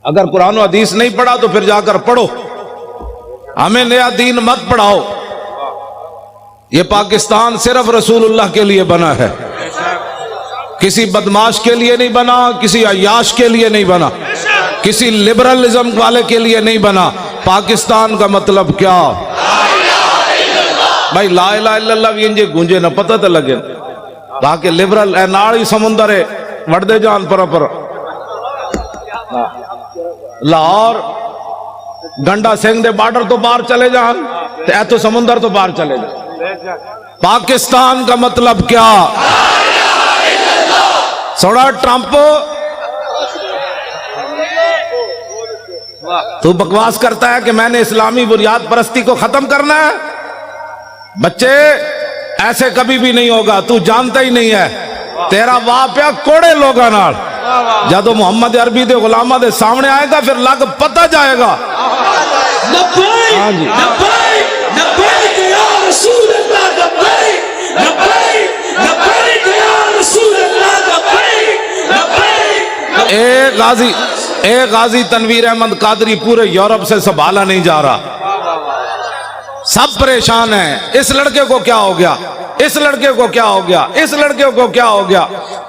اگر قرآن و حدیث نہیں پڑھا تو پھر جا کر پڑھو، ہمیں نیا دین مت پڑھاؤ۔ یہ پاکستان صرف رسول اللہ کے لیے بنا ہے، کسی بدماش کے لیے نہیں بنا، کسی عیاش کے لیے نہیں بنا، کسی لبرلزم والے کے لیے نہیں بنا۔ پاکستان کا مطلب کیا؟ بھائی لا الہ الا اللہ بھی انجے گونجے نہ پتہ تو لگے باقی لبرل اے ناڑی سمندر ہے وڑ دے جان پر لاہور گنڈا سنگھ دے بارڈر تو باہر چلے جان اے تو سمندر تو باہر چلے جان۔ پاکستان کا مطلب کیا؟ سوڑا ٹرمپ تو بکواس کرتا ہے کہ میں نے اسلامی بنیاد پرستی کو ختم کرنا ہے۔ بچے ایسے کبھی بھی نہیں ہوگا، تو جانتا ہی نہیں ہے، تیرا واپیا کوڑے لوگا نال جدو محمد عربی دے غلامہ دے سامنے آئے گا پھر لگ پتہ جائے گا۔ لبیک لبیک لبیک یا رسول اللہ، لبیک لبیک لبیک یا رسول اللہ، لبیک لبیک۔ ایک غازی تنویر احمد قادری پورے یورپ سے سنبھالا نہیں جا رہا، سب پریشان ہیں۔ اس لڑکے کو کیا ہو گیا، اس لڑکے کو کیا ہو گیا، اس لڑکے کو کیا ہو گیا،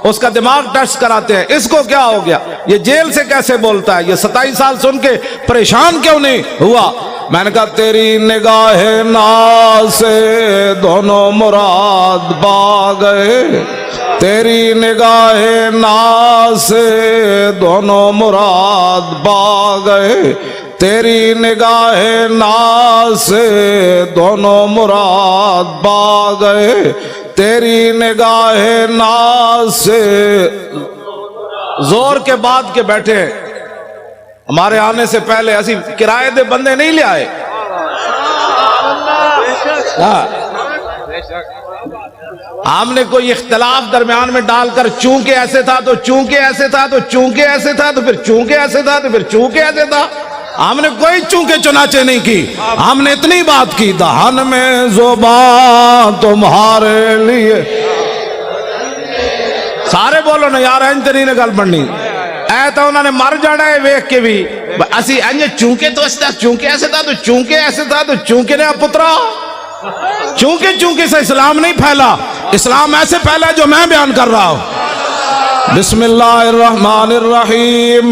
اس کا دماغ ٹیسٹ کراتے ہیں، اس کو کیا ہو گیا، یہ جیل سے کیسے بولتا ہے، یہ 27 سال سن کے پریشان کیوں نہیں ہوا؟ میں نے کہا تیری نگاہ ناز سے دونوں مراد پا گئے، تیری نگاہ ناز سے دونوں مراد پا گئے، تیری نگاہ ناز سے دونوں مراد پا گئے، تیری نگاہ ناز سے۔ زور کے بعد کے بیٹھے ہمارے آنے سے پہلے اسی کرائے دے بندے نہیں لے آئے، ہم نے کوئی اختلاف درمیان میں ڈال کر چونکہ ایسے تھا تو چونکہ ایسے تھا تو چونکہ ایسے تھا تو پھر چونکہ ایسے تھا تو پھر چونکہ ایسے تھا، ہم نے کوئی چونکہ چنانچہ نہیں کی، ہم نے اتنی بات کی دہن میں زبان تمہارے لیے۔ سارے بولو نا یار انج تے نہیں گل بننی، اے تو انہوں نے مر جانا ہے ویکھ کے بھی اسی انج چونکہ تو اس طرح چونکہ ایسے تھا تو چونکہ ایسے تھا تو چونکہ نے پترا چونکہ چونکہ سے اسلام نہیں پھیلا، اسلام ایسے پھیلا جو میں بیان کر رہا ہوں۔ بسم اللہ الرحمن الرحیم،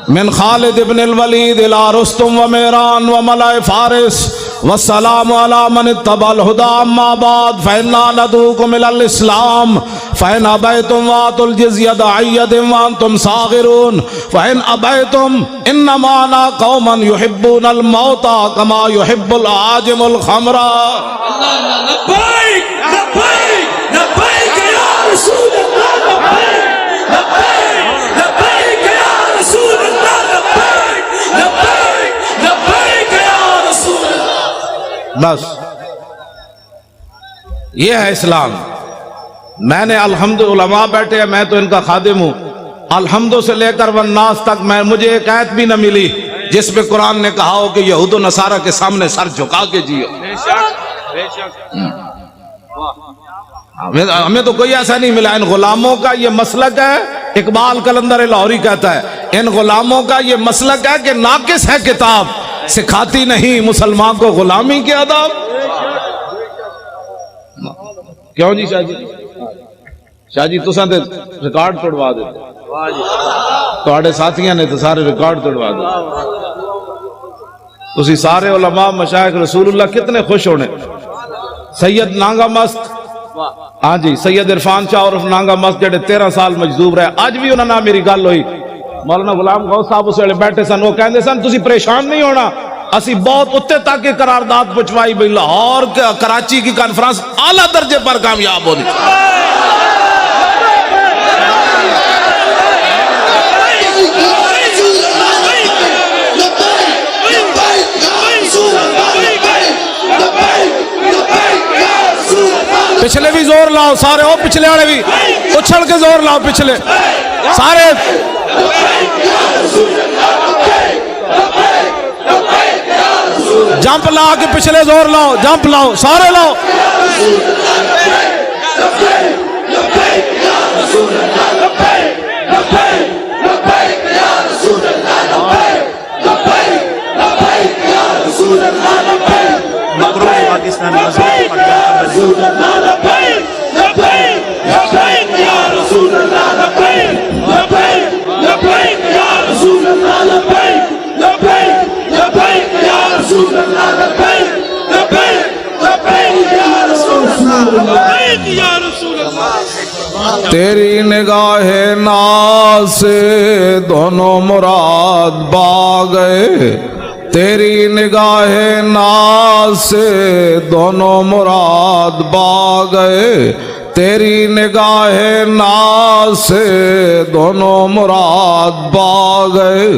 من خالد ابن الولید الى رستم و میران و ملائے فارس والسلام علی من اتبع الہدا، اما بعد فإنا ندعوکم الی الاسلام فإن ابیتم وآتوا الجزیۃ عن ید وانتم صاغرون فإن ابیتم انما انا قوما یحبون الموت کما یحب العاجم الخمر۔ لبیک لبیک لبیک یا رسول اللہ، لبیک لبیک لبیک یا رسول اللہ، لبیک لبیک لبیک یا رسول اللہ۔ بس یہ ہے اسلام۔ میں نے الحمد علماء بیٹھے ہیں، میں تو ان کا خادم ہوں، الحمد سے لے کر والناس تک مجھے ایک آیت بھی نہ ملی جس پہ قرآن نے کہا ہو کہ یہود و نصارہ کے سامنے سر جھکا کے جیو۔ ہمیں تو کوئی ایسا نہیں ملا۔ ان غلاموں کا یہ مسلک ہے، اقبال قلندر لاہوری کہتا ہے ان غلاموں کا یہ مسلک ہے کہ ناقص ہے کتاب، سکھاتی نہیں مسلمان کو غلامی کے آداب۔ کیوں جی شاہ جی تساں تے ریکارڈ توڑوا دیتے، تواڈے ساتھیاں نے تو سارے ریکارڈ توڑوا دیتے۔ تسی سارے علماء مشائخ رسول اللہ کتنے خوش ہونے۔ سید نانگا مست، ہاں جی سید عرفان شاہ عرف نانگا مست جڑے 13 سال مجذوب رہے، اج بھی انہاں نال میری گل ہوئی، مولانا غلام غوث صاحب اس ویلے بیٹھے سن، وہ کہندے سن تسی پریشان نہیں ہونا، اسی بہت اتنے تک قرارداد پہنچوائی بھئی لاہور کراچی کی کانفرنس اعلیٰ درجے پر کامیاب ہونی۔ پچھلے بھی زور لاؤ سارے، او پچھلے والے بھی اچھل کے زور لاؤ، پچھلے سارے جمپ لا کے پچھلے زور لاؤ، جمپ لاؤ سارے لاؤ۔ تیری نگاہ ناز سے دونوں مراد با گئے، تیری نگاہ ناز سے دونوں مراد با گئے، تیری نگاہ ناز سے دونوں مراد با گئے۔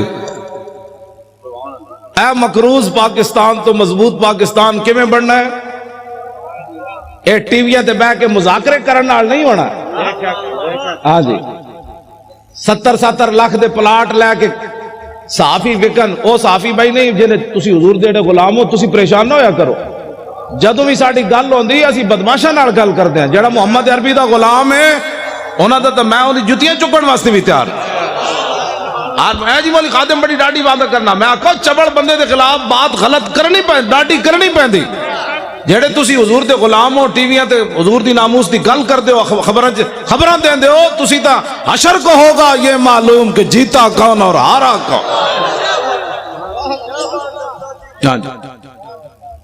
اے مقروض پاکستان تو مضبوط پاکستان کیویں بننا ہے؟ اے ٹی ویاں تے بہ کے مذاکرے کرن نال نہیں ہونا۔ ہاں جی 70 لاکھ دے پلاٹ لے کے صحافی وکن، او صحافی بھائی نہیں جنہیں تسی حضور دے غلام ہو، تسی پریشان نہ ہویا کرو۔ جدوں بھی ساڈی گل ہوندی اسی بدماشاں نال گل کردے ہیں، جڑا محمد عربی دا غلام ہے انہاں دا تے میں اودی جُتیاں چکن واسطے بھی تیار اور میں جی مولی خادم بڑی ڈاڈی بات کرنا، میں آکھو چبڑ بندے دے خلاف بات غلط کرنی پہندی، ڈاڈی کرنی پہندی۔ جڑے تسی حضور دے غلام ہو، ٹی ویاں تے حضور دی ناموس دی گل کردے ہو، خبراں دیندے ہو، تسی تا حشر کو ہوگا یہ معلوم کہ جیتا کون اور ہارا کون۔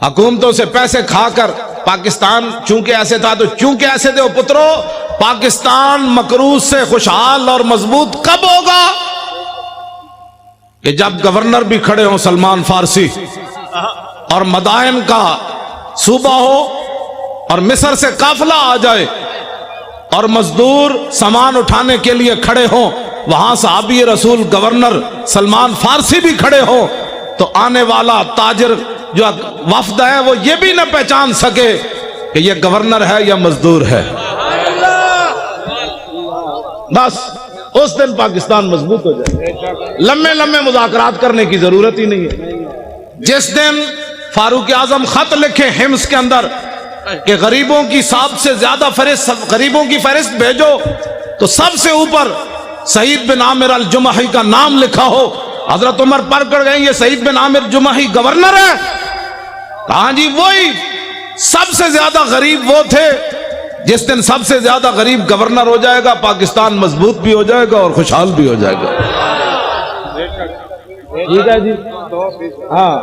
حکومتوں سے پیسے کھا کر پاکستان چونکہ ایسے تھا تو چونکہ ایسے تھے پترو، پاکستان مقروض سے خوشحال اور مضبوط کب ہوگا؟ کہ جب گورنر بھی کھڑے ہوں سلمان فارسی، اور مدائن کا صوبہ ہو، اور مصر سے قافلہ آ جائے، اور مزدور سامان اٹھانے کے لیے کھڑے ہوں، وہاں صحابی رسول گورنر سلمان فارسی بھی کھڑے ہوں، تو آنے والا تاجر جو وفد ہے وہ یہ بھی نہ پہچان سکے کہ یہ گورنر ہے یا مزدور ہے۔ بس اس دن پاکستان مضبوط ہو جائے، لمبے لمبے مذاکرات کرنے کی ضرورت ہی نہیں ہے۔ جس دن فاروق اعظم خط لکھے حمص کے اندر کہ غریبوں کی سب سے زیادہ غریبوں کی فہرست بھیجو، تو سب سے اوپر سعید بن عامر الجمحی کا نام لکھا ہو، حضرت عمر پر کر گئے یہ سعید بن عامر جمحی گورنر ہے؟ کہاں جی وہی سب سے زیادہ غریب وہ تھے۔ جس دن سب سے زیادہ غریب گورنر ہو جائے گا، پاکستان مضبوط بھی ہو جائے گا اور خوشحال بھی ہو جائے گا۔ ٹھیک ہے جی ہاں،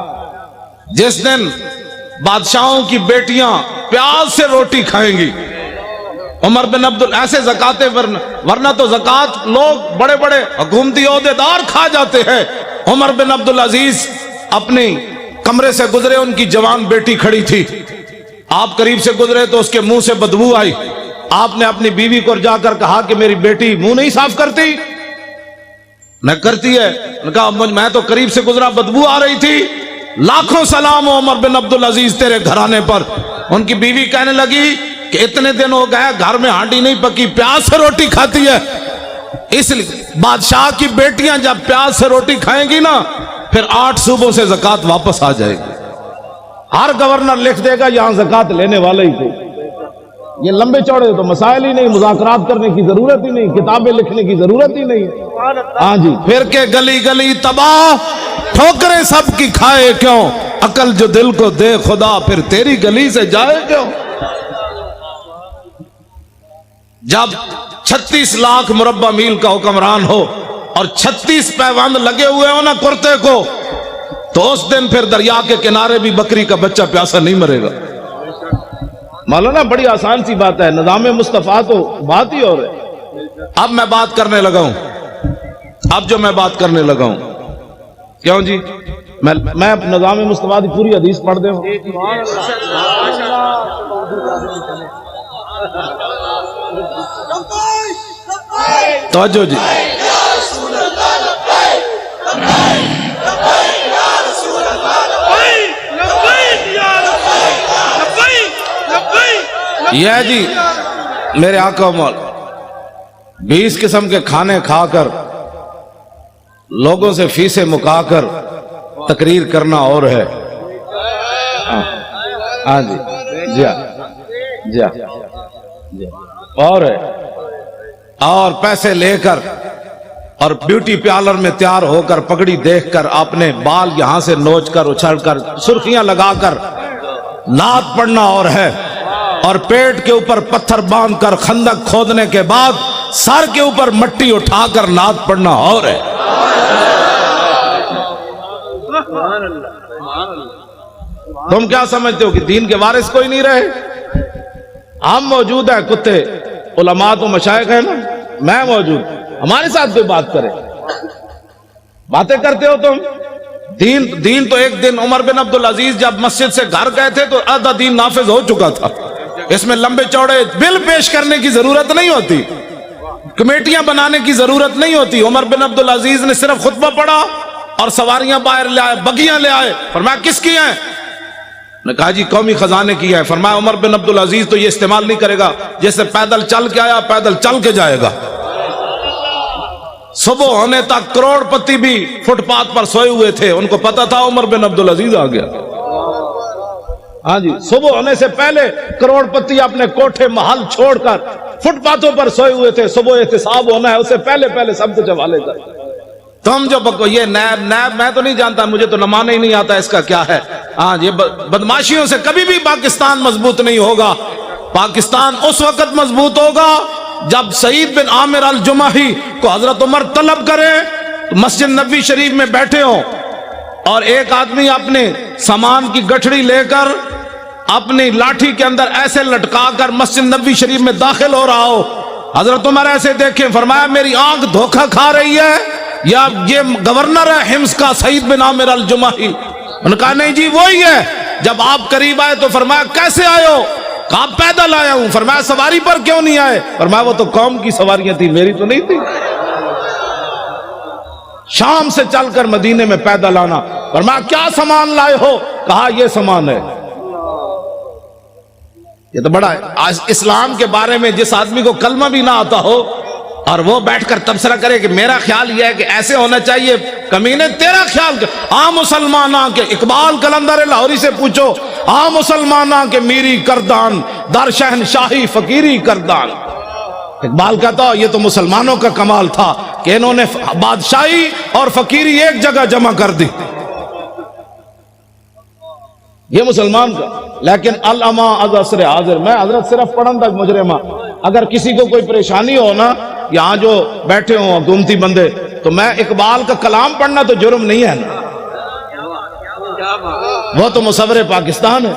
جس دن بادشاہوں کی بیٹیاں پیاز سے روٹی کھائیں گی، عمر بن ایسے زکاتے ورنہ تو زکات لوگ بڑے بڑے حکومتی عہدیدار کھا جاتے ہیں۔ عمر بن عبدالعزیز اپنی کمرے سے گزرے، ان کی جوان بیٹی کھڑی تھی، آپ قریب سے گزرے تو اس کے منہ سے بدبو آئی۔ آپ نے اپنی بیوی کو جا کر کہا کہ میری بیٹی منہ نہیں صاف کرتی؟ نہ کرتی ہے۔ نے کہا میں تو قریب سے گزرا، بدبو آ رہی تھی۔ لاکھوں سلام ہو عمر بن عبدالعزیز تیرے گھرانے پر۔ ان کی بیوی کہنے لگی کہ اتنے دن ہو گئے گھر میں ہانڈی نہیں پکی، پیاز سے روٹی کھاتی ہے۔ اس لیے بادشاہ کی بیٹیاں جب پیاز سے روٹی کھائیں گی نا، پھر 8 صوبوں سے زکات واپس آ جائے گی۔ ہر گورنر لکھ دے گا یہاں زکات لینے والے ہی تھے۔ یہ لمبے چوڑے تو مسائل ہی نہیں، مذاکرات کرنے کی ضرورت ہی نہیں، کتابیں لکھنے کی ضرورت ہی نہیں۔ ہاں جی پھر کے گلی گلی تباہ، ٹھوکریں سب کی کھائے کیوں، عقل جو دل کو دے خدا پھر تیری گلی سے جائے کیوں۔ جب 36 لاکھ مربع میل کا حکمران ہو اور 36 پیوند لگے ہوئے ہو نا کرتے کو، تو اس دن پھر دریا کے کنارے بھی بکری کا بچہ پیاسا نہیں مرے گا۔ مولانا بڑی آسان سی بات ہے، نظام مصطفیٰ تو بات ہی اور ہے۔ اب میں بات کرنے لگا ہوں، اب جو میں بات کرنے لگا ہوں، کیوں جی میں نظام مصطفیٰ کی پوری حدیث پڑھ دے ہوں۔ توجہ جی، یہ جی میرے آقا مولا 20 قسم کے کھانے کھا کر لوگوں سے فیسیں مکا کر تقریر کرنا اور ہے۔ ہاں جی جی جی اور ہے، اور پیسے لے کر اور بیوٹی پارلر میں تیار ہو کر پگڑی دیکھ کر اپنے بال یہاں سے نوچ کر اچھل کر سرخیاں لگا کر نعت پڑھنا اور ہے، اور پیٹ کے اوپر پتھر باندھ کر خندق کھودنے کے بعد سر کے اوپر مٹی اٹھا کر نعت پڑھنا اور ہے۔ تم کیا سمجھتے ہو کہ دین کے وارث کوئی نہیں رہے؟ ہم موجود ہیں کتے، علماء تو مشائخ ہیں نا، میں موجود، ہمارے ساتھ کوئی بات کرے، باتیں کرتے ہو تم۔ دین تو ایک دن عمر بن عبدالعزیز جب مسجد سے گھر گئے تھے تو آدھا دین نافذ ہو چکا تھا، اس میں لمبے چوڑے بل پیش کرنے کی ضرورت نہیں ہوتی، کمیٹیاں بنانے کی ضرورت نہیں ہوتی۔ عمر بن عبدالعزیز نے صرف خطبہ پڑھا اور سواریاں باہر لے آئے، بگیاں لے آئے، فرمایا کس کی ہیں؟ نے کہا جی قومی خزانے کی ہے۔ فرمایا عمر بن عبدالعزیز تو یہ استعمال نہیں کرے گا، جیسے پیدل چل کے آیا پیدل چل کے جائے گا۔ صبح ہونے تک کروڑ پتی بھی فٹ پاتھ پر سوئے ہوئے تھے، ان کو پتا تھا عمر بن عبدالعزیز آ گیا۔ ہاں جی، صبح ہونے سے پہلے کروڑ پتی اپنے کوٹھے محل چھوڑ کر فٹ پاتھوں پر سوئے ہوئے تھے، صبح احتساب ہونا ہے، اس سے پہلے سب کچھ حوالے کر۔ تم جو یہ نیب میں تو نہیں جانتا، مجھے تو نمانا ہی نہیں آتا اس کا کیا ہے۔ ہاں یہ بدماشیوں سے کبھی بھی پاکستان مضبوط نہیں ہوگا۔ پاکستان اس وقت مضبوط ہوگا جب سعید بن عامر الجمحی کو حضرت عمر طلب کرے، مسجد نبوی شریف میں بیٹھے ہوں اور ایک آدمی اپنے سامان کی گٹھڑی لے کر اپنی لاٹھی کے اندر ایسے لٹکا کر مسجد نبوی شریف میں داخل ہو رہا ہو، حضرت عمر ایسے دیکھیں، فرمایا میری آنکھ دھوکہ کھا رہی ہے یا یہ گورنر ہے حمص کا سعید بن عامر الجمحی؟ انہوں نے کہا نہیں جی وہی ہے۔ جب آپ قریب آئے تو فرمایا کیسے آئے ہو؟ کہا پیدل آیا ہوں۔ فرمایا سواری پر کیوں نہیں آئے؟ فرمایا وہ تو قوم کی سواریاں تھی، میری تو نہیں تھی۔ شام سے چل کر مدینے میں پیدل آنا۔ فرمایا کیا سامان لائے ہو؟ کہا یہ سامان ہے۔ یہ تو بڑا ہے۔ آج اسلام کے بارے میں جس آدمی کو کلمہ بھی نہ آتا ہو اور وہ بیٹھ کر تبصرہ کرے کہ میرا خیال یہ ہے کہ ایسے ہونا چاہیے، کمینے تیرا خیال عام مسلمانہ کے اقبال قلندر لاہوری سے پوچھو، عام مسلمانہ کے میری کردان در شہنشاہی فقیری کردان۔ اقبال کہتا یہ تو مسلمانوں کا کمال تھا کہ انہوں نے بادشاہی اور فقیری ایک جگہ جمع کر دی، یہ مسلمان کا۔ لیکن العما از عصر حاضر، میں حضرت صرف پڑھن تک مجرمہ، اگر کسی کو کوئی پریشانی ہو نا، یہاں جو بیٹھے ہوں حکومتی بندے، تو میں اقبال کا کلام پڑھنا تو جرم نہیں ہے نا، وہ تو مصور پاکستان ہے۔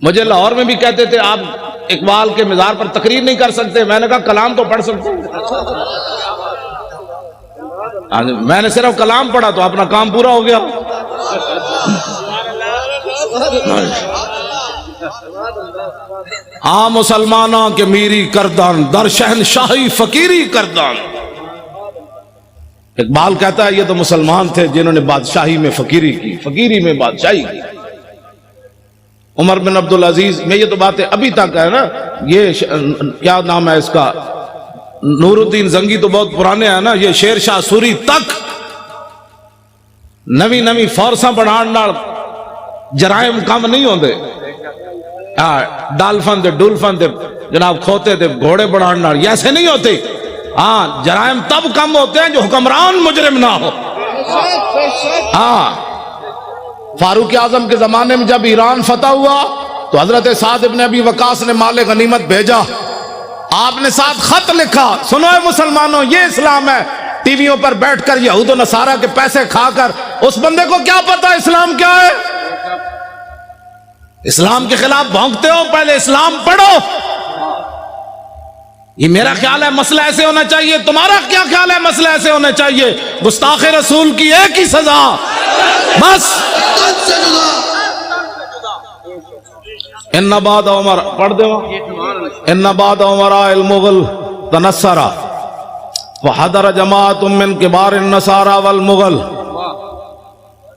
مجھے لاہور میں بھی کہتے تھے آپ اقبال کے مزار پر تقریر نہیں کر سکتے، میں نے کہا کلام تو پڑھ سکتے ہیں۔ میں نے صرف کلام پڑھا تو اپنا کام پورا ہو گیا۔ ہاں مسلمانوں کے میری کردان در شہنشاہی فقیری کردان۔ اقبال کہتا ہے یہ تو مسلمان تھے جنہوں نے بادشاہی میں فقیری کی، فقیری میں بادشاہی کی۔ عمر بن عبدالعزیز میں یہ تو باتیں ابھی تک ہے نا، یہ کیا نام ہے اس کا، نور الدین زنگی تو بہت پرانے ہیں نا، یہ شیر شاہ سوری تک نوی فورساں بڑھان نال جرائم کم نہیں ہوندے۔ ڈالفن دے ڈولفن دے جناب کھوتے دے گھوڑے بڑھان نال یہ ایسے نہیں ہوتے۔ ہاں جرائم تب کم ہوتے ہیں جو حکمران مجرم نہ ہو۔ ہاں فاروق اعظم کے زمانے میں جب ایران فتح ہوا تو حضرت سعد ابن ابی وقاص نے مال غنیمت بھیجا، آپ نے ساتھ خط لکھا، سنو اے مسلمانوں یہ اسلام ہے۔ ٹی ویوں پر بیٹھ کر یہود و نصارہ کے پیسے کھا کر اس بندے کو کیا پتا اسلام کیا ہے؟ اسلام کے خلاف بھونکتے ہو، پہلے اسلام پڑھو۔ یہ میرا خیال ہے مسئلہ ایسے ہونا چاہیے، تمہارا کیا خیال ہے مسئلہ ایسے ہونا چاہیے؟ گستاخ رسول کی ایک ہی سزا، بس۔ ان بعد عمر پڑھ دے ان بعد عمراء المغل تنصرا وحضر جماعت من کبار النصارى والمغل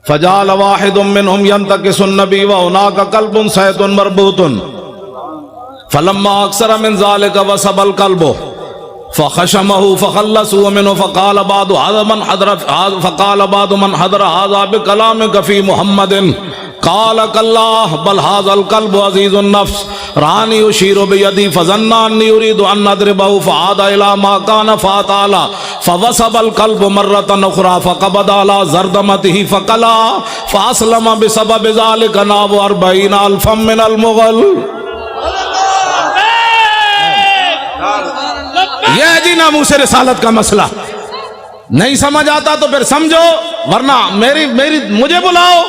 فجعل واحد منهم ينتكس النبي وهناك كلب صيد مربوط فلما اكثر من ذلك وسب الكلب فخشمه فخلصوا منه فقال بعض من حضر هذا بكلامك في محمد قال كالله بل هذا الكلب عزيز النفس راني يشير بيدي فظن اني اريد ان اضربه فعاد الى ما كان فاتعالى فوسب الكلب مرة اخرى فقبض على زردمته فقلا فاسلم بسبب ذلك نحو 40,000 من المغل۔ یہ ہے جی ناموس رسالت کا مسئلہ۔ نہیں سمجھ آتا تو پھر سمجھو، ورنہ مجھے بلاؤ،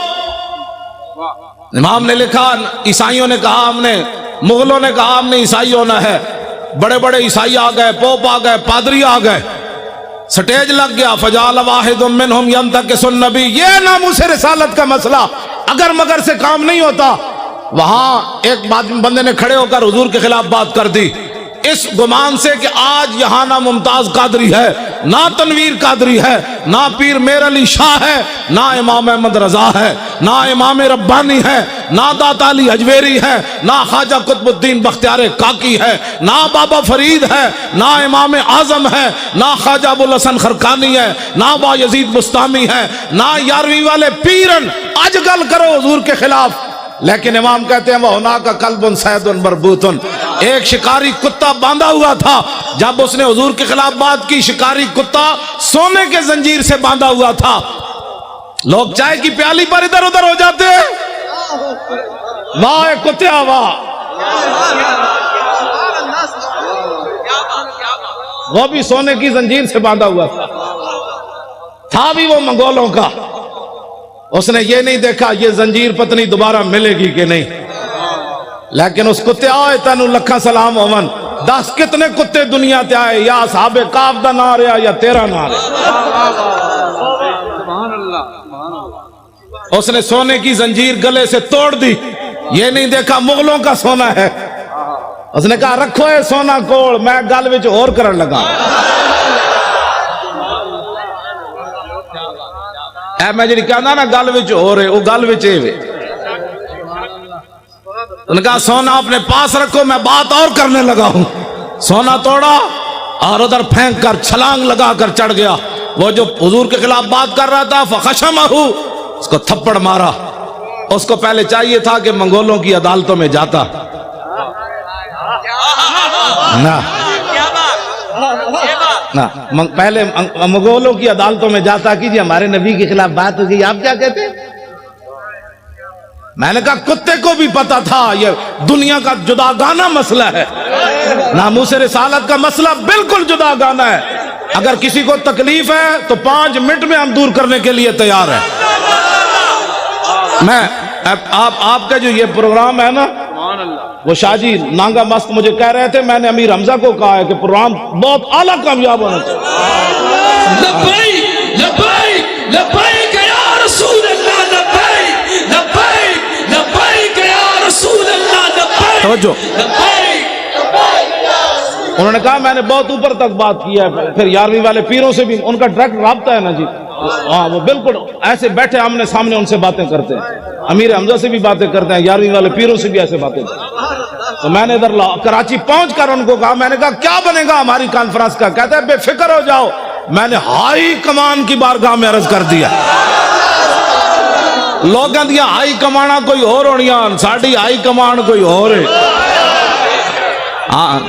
امام نے لکھا عیسائیوں نے کہا ہم نے، مغلوں نے کہا ہم نے عیسائی ہونا ہے، بڑے بڑے عیسائی آ گئے، پوپ آ گئے، پادری آ گئے، سٹیج لگ گیا، فجعل واحد منہم ینتکس النبی، یہ ناموس رسالت کا مسئلہ اگر مگر سے کام نہیں ہوتا۔ وہاں ایک بندے نے کھڑے ہو کر حضور کے خلاف بات کر دی، اس گمان سے کہ آج یہاں نہ ممتاز قادری ہے، نہ تنویر قادری ہے، نہ پیر میر علی شاہ ہے، نہ امام احمد رضا ہے، نہ امام ربانی ہے، نہ داتا علی اجویری ہے، نہ خواجہ قطب الدین بختیار کاکی ہے، نہ بابا فرید ہے، نہ امام اعظم ہے، نہ خواجہ ابوالحسن خرقانی ہے، نہ با یزید بستامی ہے، نہ یارویں والے پیرن اجگل کرو حضور کے خلاف۔ لیکن امام کہتے ہیں وَهُنَاكَ كَلْبٌ صَيْدٌ مَرْبُوطٌ، ایک شکاری کتا باندھا ہوا تھا، جب اس نے حضور کے خلاف بات کی، شکاری کتا سونے کے زنجیر سے باندھا ہوا تھا۔ لوگ چائے کی پیالی پر ادھر ادھر ہو جاتے ہیں، واہ کتیا واہ، وہ بھی سونے کی زنجیر سے باندھا ہوا تھا بھی وہ منگولوں کا۔ اس نے یہ نہیں دیکھا یہ زنجیر پتنی دوبارہ ملے گی کہ نہیں، لیکن اس کتے آئے تینو لکھا سلام ہومن، 10 کتنے کتے دنیا تے آئے، یا اصحاب کاف دا نہ رہا یا تیرا نہ رہا۔ اس نے سونے کی زنجیر گلے سے توڑ دی، یہ نہیں دیکھا مغلوں کا سونا ہے۔ اس نے کہا رکھو اے سونا کوڑ، میں گل وچ اور کرن لگا۔ اے میں جڑی کہنا نا گل وچ ہو رہے، وہ گل وچ اے وے۔ انہوں نے کہا سونا اپنے پاس رکھو، میں بات اور کرنے لگا ہوں۔ سونا توڑا اور ادھر پھینک کر چھلانگ لگا کر چڑھ گیا۔ وہ جو حضور کے خلاف بات کر رہا تھا فخشمہ، اس کو تھپڑ مارا۔ اس کو پہلے چاہیے تھا کہ منگولوں کی عدالتوں میں جاتا، نہ پہلے منگولوں کی عدالتوں میں جاتا کہ جی ہمارے نبی کے خلاف بات ہو گئی، آپ کیا کہتے ہیں؟ میں نے کہا کتے کو بھی پتا تھا یہ دنیا کا جداگانہ مسئلہ ہے، ناموس رسالت کا مسئلہ بالکل جداگانہ ہے۔ اگر کسی کو تکلیف ہے تو 5 منٹ میں ہم دور کرنے کے لیے تیار ہیں۔ میں آپ کا جو یہ پروگرام ہے نا، وہ شاہ جی نانگا مست مجھے کہہ رہے تھے، میں نے امیر حمزہ کو کہا ہے کہ پروگرام بہت اعلیٰ کامیاب ہونا چاہیے۔ لبیک لبیک لبیک یا رسول اللہ، لبیک لبیک لبیک یا رسول اللہ، لبیک توجہ، انہوں نے کہا میں نے بہت اوپر تک بات کی ہے، پھر 11ویں والے پیروں سے بھی ان کا ڈائریکٹ رابطہ ہے نا جی، ہاں وہ بالکل ایسے بیٹھے آمنے سامنے ان سے باتیں کرتے ہیں، امیر حمزہ سے بھی باتیں کرتے ہیں، 11ویں والے پیروں سے بھی ایسے باتیں کرتے ہیں۔ تو میں نے ادھر کراچی پہنچ کر ان کو کہا، میں نے کہا کیا بنے گا ہماری کانفرنس کا؟ کہتا ہے بے فکر ہو جاؤ، میں نے ہائی کمان کی بارگاہ میں عرض کر دیا۔ لوگاں دیا ہائی کمانا کوئی اور ہونیاں، ساڑی ہائی کمان کوئی اور ہے۔ ہاں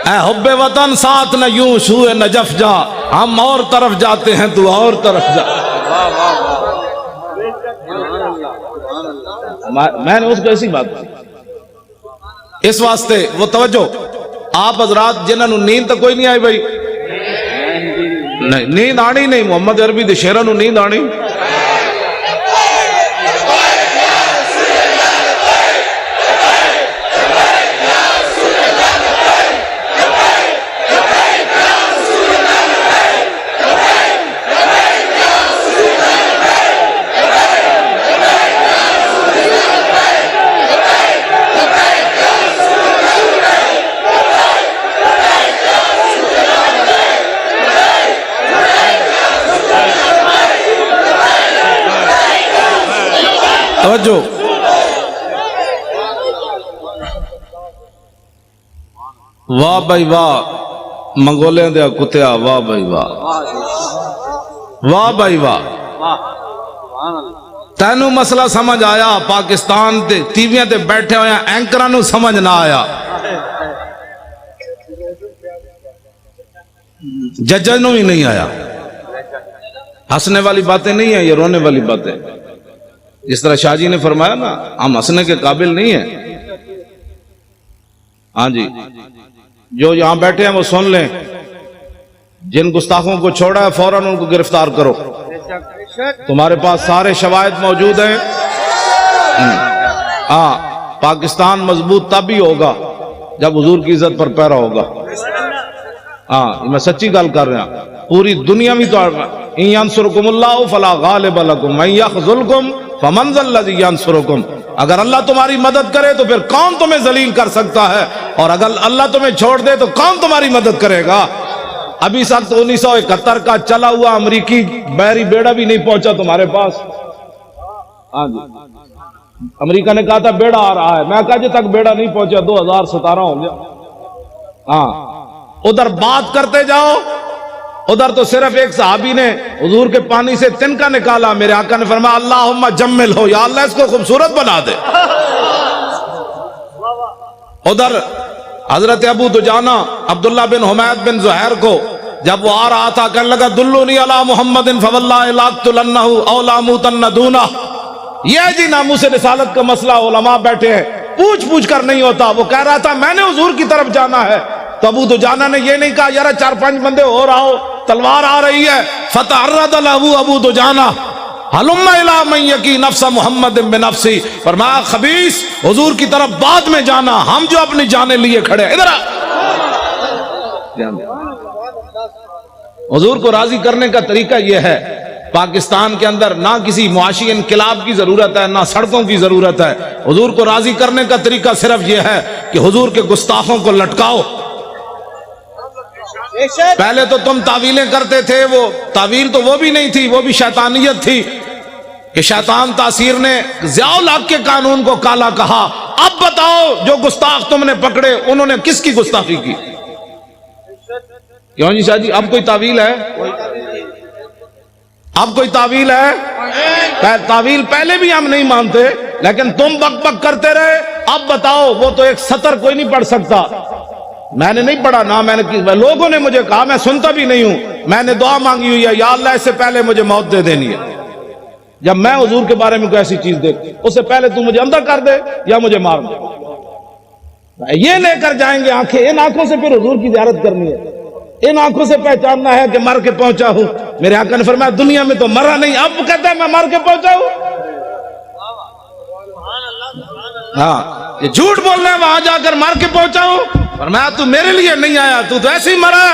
اے حب وطن ساتھ نہ یوں سوئے نجف جا، ہم اور طرف جاتے ہیں تو اور طرف جا۔ میں نے اس کو ایسی بات کی، اس واسطے وہ توجہ آپ حضرات جنہوں نے نیند تو کوئی نہیں آئی بھائی، نہیں نیند آنی نہیں، محمد عربی دے شیراں نوں نیند آنی۔ توجہ، واہ بھائی واہ منگولیں دیا کتیا، واہ بھائی واہ، واہ بھائی واہ۔ تینوں مسئلہ سمجھ آیا؟ پاکستان تے ٹیویاں تے بیٹھے ہوئے اینکراں نوں سمجھ نہ آیا، ججاں نوں ہی نہیں آیا۔ ہنسنے والی باتیں نہیں ہیں، یہ رونے والی باتیں۔ جس طرح شاہ جی نے فرمایا نا ہم ہنسنے کے قابل نہیں ہیں، ہاں جی جو یہاں بیٹھے ہیں وہ سن لیں، جن گستاخوں کو چھوڑا ہے فوراً ان کو گرفتار کرو، تمہارے پاس سارے شواہد موجود ہیں، ہاں پاکستان مضبوط تب ہی ہوگا جب حضور کی عزت پر پیرا ہوگا. ہاں میں سچی گل کر رہا ہوں. پوری دنیا میں تو ان ینصرکم اللہ فلا غالب لکم من یخذلکم فمن ذا الذی ینصرکم. اگر اللہ تمہاری مدد کرے تو پھر کون تمہیں ذلیل کر سکتا ہے، اور اگر اللہ تمہیں چھوڑ دے تو کون تمہاری مدد کرے گا. ابھی سخت 1971 کا چلا ہوا امریکی بحری بیڑا بھی نہیں پہنچا تمہارے پاس. ہاں جی امریکہ نے کہا تھا بیڑا آ رہا ہے، میں کہا جی تک بیڑا نہیں پہنچا 2017 ہو گیا. ہاں ادھر بات کرتے جاؤ، ادھر تو صرف ایک صحابی نے حضور کے پانی سے تنکا نکالا، میرے آقا نے فرمایا اللہم جمل ہو، یا اللہ اس کو خوبصورت بنا دے. ادھر حضرت ابو دجانہ عبداللہ بن حمید بن زہیر کو جب وہ آ رہا تھا کہنے لگا دلونی علی محمد فواللہ لاقتلنہ او لاموتن دونہ. یہ جی ناموس رسالت کا مسئلہ علماء بیٹھے ہیں، پوچھ پوچھ کر نہیں ہوتا. وہ کہہ رہا تھا میں نے حضور کی طرف جانا ہے، تو ابو دجانہ نے یہ نہیں کہا یار 4-5 بندے ہو رہا ہو، تلوار آ رہی ہے. فتعرض له ابو دجانہ ہلم الی من یکی نفس محمد بنفسی. فرمایا خبیث حضور کی طرف بعد میں جانا، ہم جو اپنی جانیں لیے کھڑے. ادھر حضور کو راضی کرنے کا طریقہ یہ ہے. پاکستان کے اندر نہ کسی معاشی انقلاب کی ضرورت ہے، نہ سڑکوں کی ضرورت ہے. حضور کو راضی کرنے کا طریقہ صرف یہ ہے کہ حضور کے گستاخوں کو لٹکاؤ. پہلے تو تم تعویلیں کرتے تھے، وہ تعویل تو وہ بھی نہیں تھی، وہ بھی شیطانیت تھی کہ شیطان تاثیر نے ضیاء الحق کے قانون کو کالا کہا. اب بتاؤ جو گستاخ تم نے پکڑے انہوں نے کس کی گستاخی کی؟ کیوں جی شاہ جی اب کوئی تعویل ہے؟ اب کوئی تعویل ہے؟ تعویل پہلے بھی ہم نہیں مانتے لیکن تم بک بک کرتے رہے. اب بتاؤ وہ تو ایک سطر کوئی نہیں پڑھ سکتا. میں نے نہیں پڑھا نہ میں نے، لوگوں نے مجھے کہا، میں سنتا بھی نہیں ہوں. میں نے دعا مانگی ہوئی ہے یا اللہ اس سے پہلے مجھے موت دے دینی ہے. جب میں حضور کے بارے میں کوئی ایسی چیز دیکھ اس سے پہلے تو مجھے اندر کر دے یا مجھے مار دے. یہ لے کر جائیں گے آنکھیں، ان آنکھوں سے پھر حضور کی زیارت کرنی ہے. ان آنکھوں سے پہچاننا ہے کہ مر کے پہنچا ہوں. میرے آقا نے فرمایا دنیا میں تو مرا نہیں، اب کہتا ہے میں مر کے پہنچا ہوں. ہاں یہ جھوٹ بولنا ہے، وہاں جا کر مر کے پہنچا ہوں. فرمایا تو میرے لیے نہیں آیا، تو ایسے ہی مرا.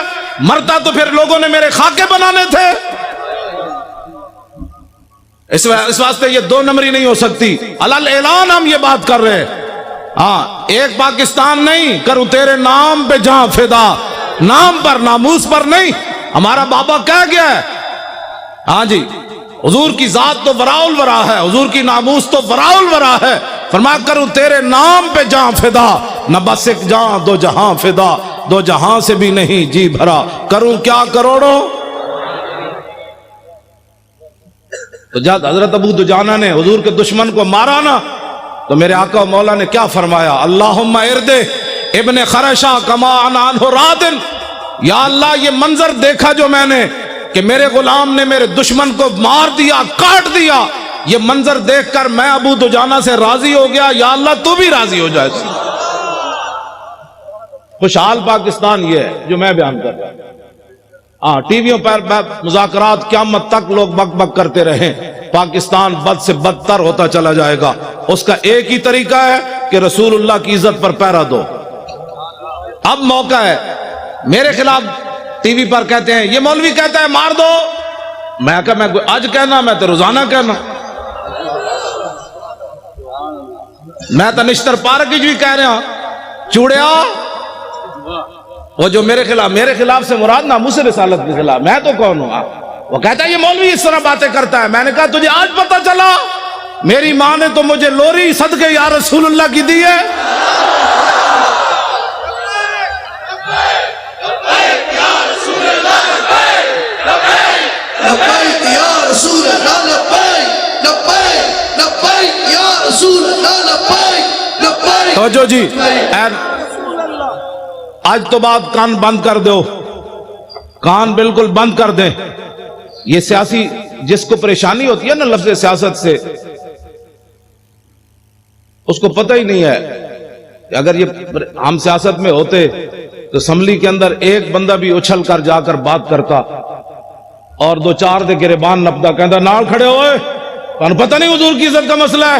مرتا تو پھر لوگوں نے میرے خاکے بنانے تھے. اس واسطے یہ 2 نمبری نہیں ہو سکتی. علل اعلان ہم یہ بات کر رہے ہیں. ہاں ایک پاکستان نہیں، کروں تیرے نام پہ جہاں فدا، نام پر ناموس پر نہیں. ہمارا بابا کہہ گیا ہے ہاں جی حضور کی ذات تو وراء الورا ہے، حضور کی ناموس تو وراء الورا ہے. فرمایا کروں تیرے نام پہ جہاں فدا، نہ بس ایک جہاں 2 جہاں فدا، 2 جہاں سے بھی نہیں جی بھرا، کروں کیا کروڑوں. تو جب حضرت ابو دجانہ نے حضور کے دشمن کو مارا نا تو میرے آقا و مولا نے کیا فرمایا؟ اللہم اردے ابن خرشہ کما عنہ رادن. یا اللہ یہ منظر دیکھا جو میں نے کہ میرے غلام نے میرے دشمن کو مار دیا، کاٹ دیا، یہ منظر دیکھ کر میں ابو دجانہ سے راضی ہو گیا. یا اللہ تو بھی راضی ہو جائے. خوشحال پاکستان یہ ہے جو میں بیان کر رہا ہوں. ہاں ٹی ویوں پر مذاکرات قیامت تک لوگ بک بک کرتے رہیں. پاکستان بد سے بدتر ہوتا چلا جائے گا. اس کا ایک ہی طریقہ ہے کہ رسول اللہ کی عزت پر پیرا دو. اب موقع ہے. میرے خلاف ٹی وی پر کہتے ہیں یہ مولوی کہتا ہے مار دو. میں کہا میں آج کہنا، میں تو روزانہ کہنا. میں تو نشتر پارک جو کہہ رہا چوڑیا وہ جو میرے خلاف سے مراد ناموس رسالت کے خلاف. میں تو کون ہوں؟ وہ کہتا ہے یہ مولوی اس طرح باتیں کرتا ہے. میں نے کہا تجھے آج پتہ چلا؟ میری ماں نے تو مجھے لوری صدقے یا رسول اللہ کی دی ہے. توجہ جی آج تو بات کان بند کر دو، کان بالکل بند کر دیں. یہ سیاسی جس کو پریشانی ہوتی ہے نا لفظ سیاست سے، اس کو پتہ ہی نہیں ہے کہ اگر یہ ہم سیاست میں ہوتے تو اسمبلی کے اندر ایک بندہ بھی اچھل کر جا کر بات کرتا اور 2-4 دے گریبان نپتا کہتا نال کھڑے ہوئے، تمہیں پتہ نہیں حضور کی عزت کا مسئلہ ہے.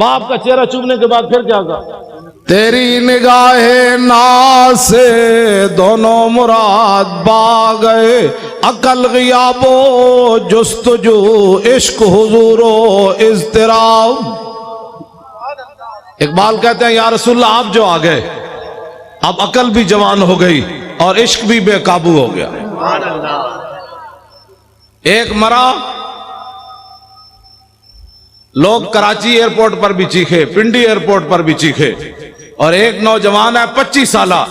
باپ کا چہرہ چومنے کے بعد پھر کیا کہا؟ تیری نگاہ ناز سے دونوں مراد با گئے، عقل غیاب و جستجو، عشق حضور و اضطراب۔ اقبال کہتے ہیں یا رسول اللہ آپ جو آ گئے، اب عقل بھی جوان ہو گئی اور عشق بھی بے قابو ہو گیا۔ ایک مرا، لوگ کراچی ایئرپورٹ پر بھی چیخے، پنڈی ایئرپورٹ پر بھی چیخے، اور ایک نوجوان ہے 25 سالہ،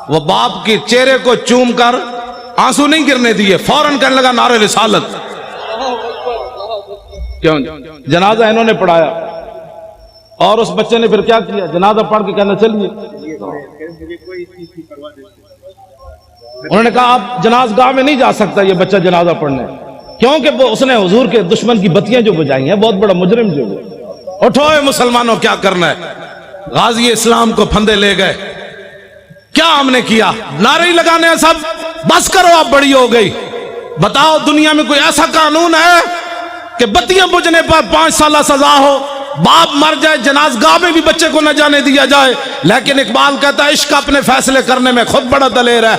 وہ باپ کی چہرے کو چوم کر آنسو نہیں گرنے دیے، فوراً کہنے لگا نعرہ رسالت۔ کیوں؟ جنازہ انہوں نے پڑھایا، اور اس بچے نے پھر کیا کیا؟ جنازہ پڑھ کے کہنا چلیے، انہوں نے کہا آپ جناز گاہ میں نہیں جا سکتا یہ بچہ جنازہ پڑھنے، کیونکہ اس نے حضور کے دشمن کی بتیاں جو بجائی ہیں، بہت بڑا مجرم جو ہے۔ اٹھو اے مسلمانوں، کیا کرنا ہے؟ غازی اسلام کو پھندے لے گئے، کیا ہم نے کیا؟ نعرے لگانے ہیں سب، بس کرو اب بڑی ہو گئی۔ بتاؤ دنیا میں کوئی ایسا قانون ہے کہ بتیاں بجھنے پر 5 سالہ سزا ہو، باپ مر جائے جنازگاہ میں بھی بچے کو نہ جانے دیا جائے؟ لیکن اقبال کہتا ہے عشق اپنے فیصلے کرنے میں خود بڑا دلیر ہے۔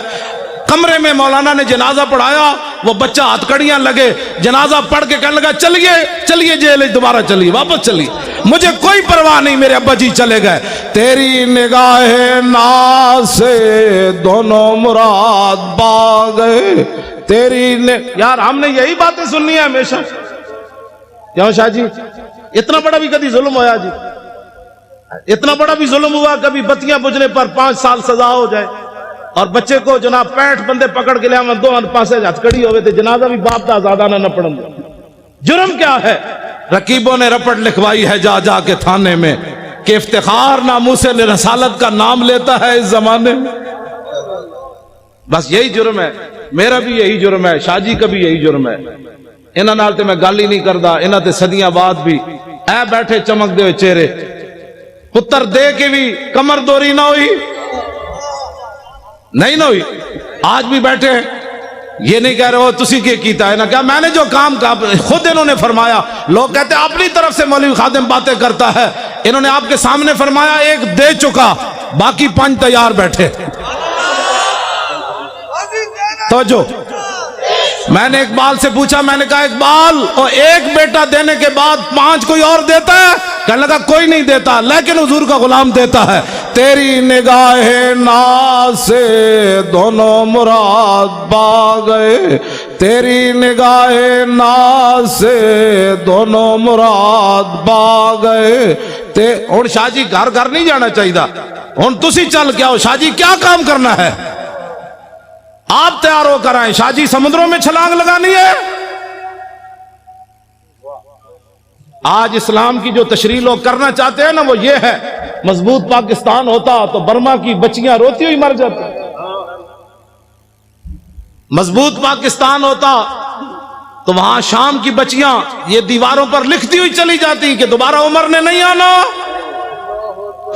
کمرے میں مولانا نے جنازہ پڑھایا، وہ بچہ ہاتھ کڑیاں لگے، جنازہ پڑھ کے کہنے لگا چلیے چلیے جیل دوبارہ چلیے، واپس چلیے، مجھے کوئی پرواہ نہیں، میرے ابا جی چلے گئے۔ تیری نگاہ ناز سے دونوں مراد با گئے، یار ہم نے یہی باتیں سننی ہے ہمیشہ۔ کیوں شاہ جی؟ اتنا بڑا بھی کبھی ظلم ہوا جی؟ اتنا بڑا بھی ظلم ہوا کبھی بتیاں بجھنے پر 5 سال سزا ہو جائے، اور بچے کو جناب 65 بندے پکڑ کے لیا، دو پاسے ہتھکڑی ہوئے تھے، جنازہ بھی باپ دا آزادانہ نہ پڑھن دے۔ جرم کیا ہے؟ رقیبوں نے رپٹ لکھوائی ہے جا جا کے تھانے میں کہ افتخار ناموس رسالت کا نام لیتا ہے اس زمانے میں۔ بس یہی جرم ہے، میرا بھی یہی جرم ہے، شاہ جی کا بھی یہی جرم ہے۔ انہاں نال تے میں گل ہی نہیں کردا، انہاں تے صدیاں بعد بھی اے بیٹھے چمک دے ہوئے چہرے، پتر دے کے بھی کمر دوری نہ ہوئی، نہیں نہ ہوئی، آج بھی بیٹھے ہیں۔ یہ نہیں کہہ رہے ہو تسی کیا کیتا ہے نا، کیا میں نے جو کام کا خود انہوں نے فرمایا۔ لوگ کہتے ہیں اپنی طرف سے مولوی خادم باتیں کرتا ہے، انہوں نے آپ کے سامنے فرمایا ایک دے چکا، باقی 5 تیار بیٹھے۔ توجہ، میں نے اقبال سے پوچھا، میں نے کہا اقبال اور ایک بیٹا دینے کے بعد 5 کوئی اور دیتا ہے؟ کہنے لگا کوئی نہیں دیتا، لیکن حضور کا غلام دیتا ہے۔ تیری نگاہ ناز سے دونوں مراد با گئے، تیری نگاہ ناز سے دونوں مراد با گئے۔ ہن شاہ جی گھر گھر نہیں جانا چاہیے، ہن تسی چل کے آؤ، شاہ جی کیا کام کرنا ہے؟ آپ تیار ہو کر آئیں، شاہ جی سمندروں میں چھلانگ لگانی ہے۔ آج اسلام کی جو تشریح لوگ کرنا چاہتے ہیں نا، وہ یہ ہے مضبوط پاکستان ہوتا تو برما کی بچیاں روتی ہوئی مر جاتی، مضبوط پاکستان ہوتا تو وہاں شام کی بچیاں یہ دیواروں پر لکھتی ہوئی چلی جاتی کہ دوبارہ عمر نے نہیں آنا۔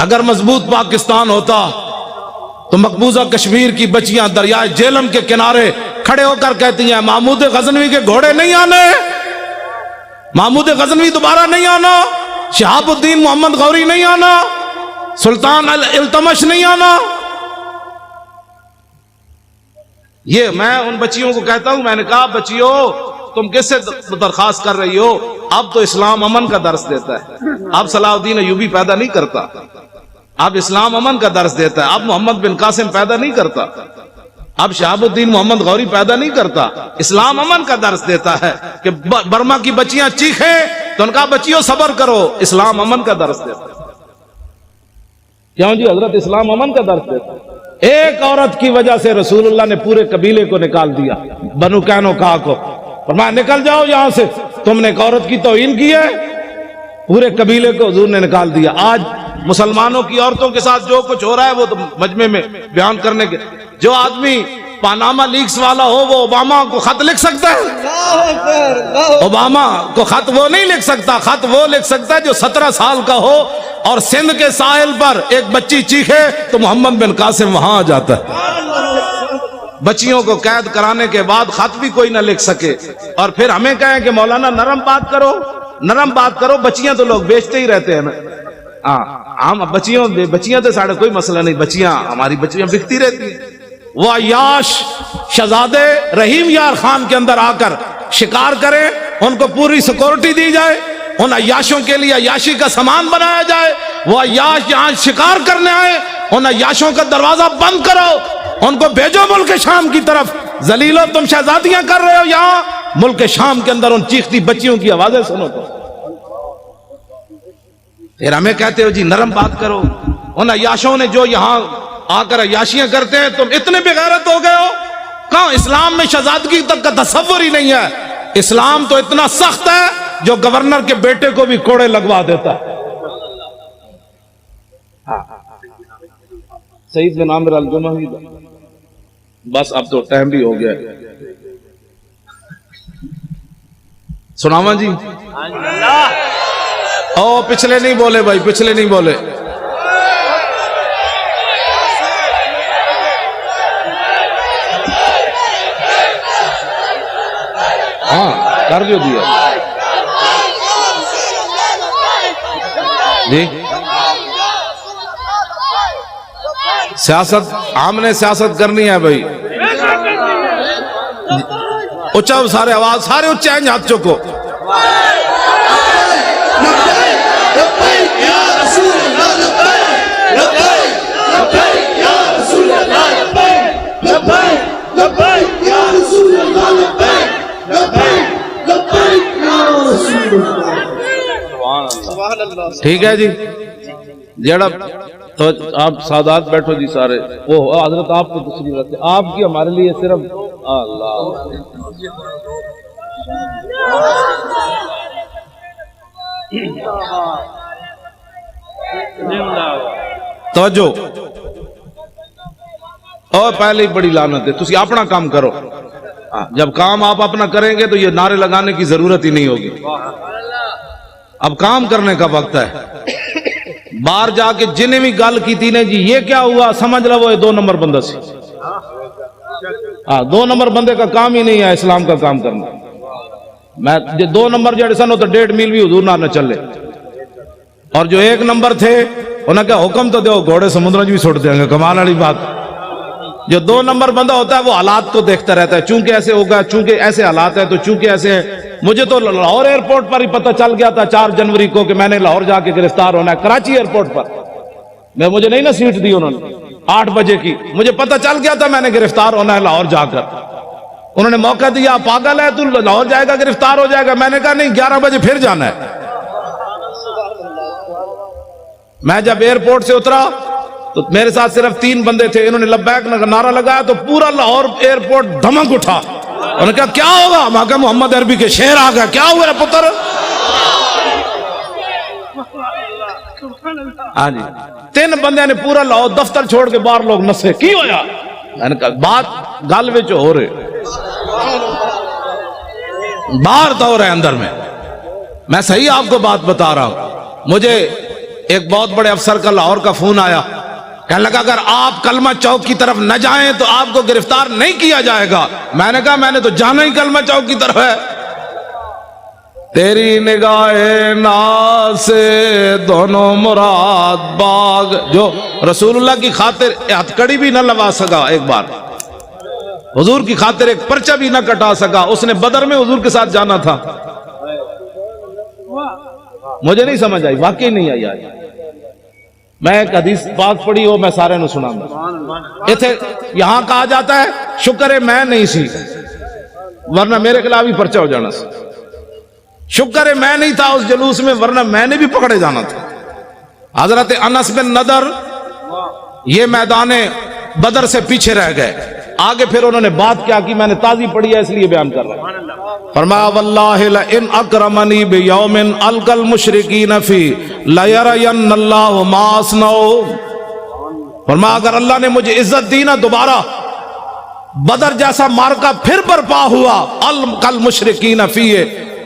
اگر مضبوط پاکستان ہوتا تو مقبوضہ کشمیر کی بچیاں دریائے جیلم کے کنارے کھڑے ہو کر کہتی ہیں محمود غزنوی کے گھوڑے نہیں آنے، محمود غزنوی دوبارہ نہیں آنا، شہاب الدین محمد غوری نہیں آنا، سلطان التمش نہیں آنا۔ یہ میں ان بچیوں کو کہتا ہوں، میں نے کہا بچیوں تم کس سے درخواست کر رہی ہو؟ اب تو اسلام امن کا درس دیتا ہے، اب صلاح الدین ایوبی پیدا نہیں کرتا، اب اسلام امن کا درس دیتا ہے، اب محمد بن قاسم پیدا نہیں کرتا، اب شہاب الدین محمد غوری پیدا نہیں کرتا، اسلام امن کا درس دیتا ہے کہ برما کی بچیاں چیخیں تو ان کا بچیوں صبر کرو، اسلام امن کا درس دیتا ہے۔ کیوں جی حضرت اسلام امن کا درس دیتا ہے۔ ایک عورت کی وجہ سے رسول اللہ نے پورے قبیلے کو نکال دیا، بنو قینقاع کو، فرمایا نکل جاؤ یہاں سے، تم نے ایک عورت کی توہین کی ہے، پورے قبیلے کو حضور نے نکال دیا۔ آج مسلمانوں کی عورتوں کے ساتھ جو کچھ ہو رہا ہے وہ تو مجمع میں بیان کرنے کے، جو آدمی پاناما لیکس والا ہو وہ اوباما کو خط لکھ سکتا ہے؟ اوباما کو خط وہ نہیں لکھ سکتا، خط وہ لکھ سکتا ہے جو 17 سال کا ہو اور سندھ کے ساحل پر ایک بچی چیخے تو محمد بن قاسم وہاں آ جاتا ہے۔ بچیوں کو قید کرانے کے بعد خط بھی کوئی نہ لکھ سکے اور پھر ہمیں کہیں کہ مولانا نرم بات کرو، نرم بات کرو. بچیاں تو لوگ بیچتے ہی رہتے ہیں نا. ہاں ہم بچیاں تو ساڑھے کوئی مسئلہ نہیں, بچیاں ہماری بچیاں بکتی رہتی ہیں. وہ عیاش شہزادے رحیم یار خان کے اندر آ کر شکار کریں, ان کو پوری سیکورٹی دی جائے, ان عیاشوں کے لیے عیاشی کا سامان بنایا جائے. وہ عیاش یہاں شکار کرنے آئے, ان عیاشوں کا دروازہ بند کرو, ان کو بھیجو ملک شام کی طرف. ذلیلو تم شہزادیاں کر رہے ہو یہاں, ملک شام کے اندر ان چیختی بچیوں کی آوازیں سنو. تو پھر ہمیں کہتے ہو جی نرم بات کرو. ان عیاشوں نے جو یہاں آ کر عیاشیاں کرتے ہیں, تم اتنے بغیرت ہو گئے ہو. کہاں اسلام میں شہزادگی تک کا تصور ہی نہیں ہے. اسلام تو اتنا سخت ہے جو گورنر کے بیٹے کو بھی کوڑے لگوا دیتا ہے. سعید بن عامر الجمحی. بس اب تو ٹائم بھی ہو گیا. سناواں جی. او پچھلے نہیں بولے بھائی, پچھلے نہیں بولے. ہاں کر جو دیا جی. سیاست عام نے سیاست کرنی ہے بھائی. اچھا سارے آواز سارے اچھے ہیں, ہاتھ چکو. ٹھیک ہے جی. جڑا تو آپ سادات بیٹھو جی سارے. وہ حضرت آپ کو تشریف رکھتے, آپ کی ہمارے لیے صرف اللہ. توجہ. اور پہلے ہی بڑی لعنت ہے, تسی اپنا کام کرو. جب کام آپ اپنا کریں گے تو یہ نعرے لگانے کی ضرورت ہی نہیں ہوگی. اب کام کرنے کا وقت ہے. باہر جا کے جنہیں بھی گل کی تھی نے جی یہ کیا ہوا, سمجھ لو وہ 2 نمبر بندہ سی. 2 نمبر بندے کا کام ہی نہیں ہے اسلام کا کام کرنا. میں 2 نمبر جڑے سن تو 1.5 میل بھی حضور نہ چلے. اور جو 1 نمبر تھے انہوں نے کہا حکم تو دو, گھوڑے سمندر بھی چھوڑ دیں گے. کمال والی بات. جو 2 نمبر بندہ ہوتا ہے وہ حالات کو دیکھتا رہتا ہے, چونکہ ایسے ہوگا, چونکہ ایسے حالات ہیں, تو چونکہ ایسے ہیں. مجھے تو لاہور ایئرپورٹ پر ہی پتہ چل گیا تھا 4 جنوری کو کہ میں نے لاہور جا کے گرفتار ہونا ہے. کراچی ایئرپورٹ پر مجھے نہیں نا سیٹ دی انہوں نے 8 بجے کی, مجھے پتہ چل گیا تھا میں نے گرفتار ہونا ہے لاہور جا کر. انہوں نے موقع دیا, پاگل ہے تو لاہور جائے گا گرفتار ہو جائے گا. میں نے کہا نہیں 11 بجے پھر جانا ہے. میں جب ایئرپورٹ سے اترا تو میرے ساتھ صرف 3 بندے تھے. انہوں نے لبیک نعرہ لگایا تو پورا لاہور ایئرپورٹ دھمک اٹھا. انہوں نے کہا کیا ہوگا؟ میں کہا محمد عربی کے شعر آ گیا. کیا ہوا پتر؟ ہاں جی 3 بندے نے پورا لاہور دفتر چھوڑ کے باہر لوگ نسے. کی ہویا؟ میں نے کہا بات گل وچ ہو رہے, باہر تو ہو رہے اندر میں صحیح آپ کو بات بتا رہا ہوں. مجھے ایک بہت بڑے افسر کا لاہور کا فون آیا, کہنے لگا اگر آپ کلمہ چوک کی طرف نہ جائیں تو آپ کو گرفتار نہیں کیا جائے گا. میں نے کہا میں نے تو جانا ہی کلمہ چوک کی طرف ہے. تیری نگاہ ناز سے دونوں مراد باغ. جو رسول اللہ کی خاطر ہتھکڑی بھی نہ لگا سکا, ایک بار حضور کی خاطر ایک پرچہ بھی نہ کٹا سکا, اس نے بدر میں حضور کے ساتھ جانا تھا. مجھے نہیں سمجھ آئی, واقعی نہیں آئی. آج میں ایک حدیث پاک پڑھی ہو, میں سارے نو سنا گا. یہاں کہا جاتا ہے شکر ہے میں نہیں سی, ورنہ میرے خلاف ہی پرچہ ہو جانا سی. شکر ہے میں نہیں تھا اس جلوس میں, ورنہ میں نے بھی پکڑے جانا تھا. حضرت انس بن نضر یہ میدان بدر سے پیچھے رہ گئے. آگے پھر انہوں نے بات کیا کی, میں نے تازی پڑھی ہے اس لیے بیان کر رہا ہوں. فرمایا واللہ لئن اکرمنی بیوم القى المشرکین فی لیرین اللہ ما اصنع. فرمایا اگر اللہ نے مجھے عزت دی نا, دوبارہ بدر جیسا مارکا پھر برپا ہوا القى المشرکین فی,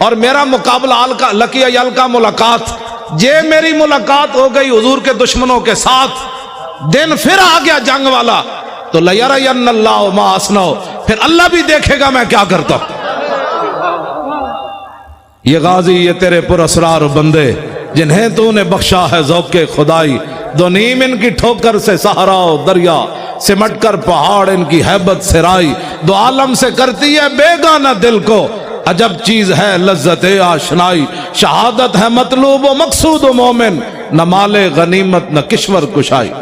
اور میرا مقابلہ لقی القى ملاقات, میری ملاقات ہو گئی حضور کے دشمنوں کے ساتھ, دن پھر آ گیا جنگ والا, تو لیرین اللہ ما اصنع, پھر اللہ بھی دیکھے گا میں کیا کرتا ہوں. یہ غازی یہ تیرے پر اسرار بندے جنہیں تو نے بخشا ہے ذوق خدائی، دو نیم ان کی ٹھوکر سے صحرا و دریا، سمٹ کر پہاڑ ان کی ہیبت سرائی، دو عالم سے کرتی ہے بیگانہ دل کو، عجب چیز ہے لذت آشنائی، شہادت ہے مطلوب و مقصود و مومن، نہ مال غنیمت نہ کشور کشائی۔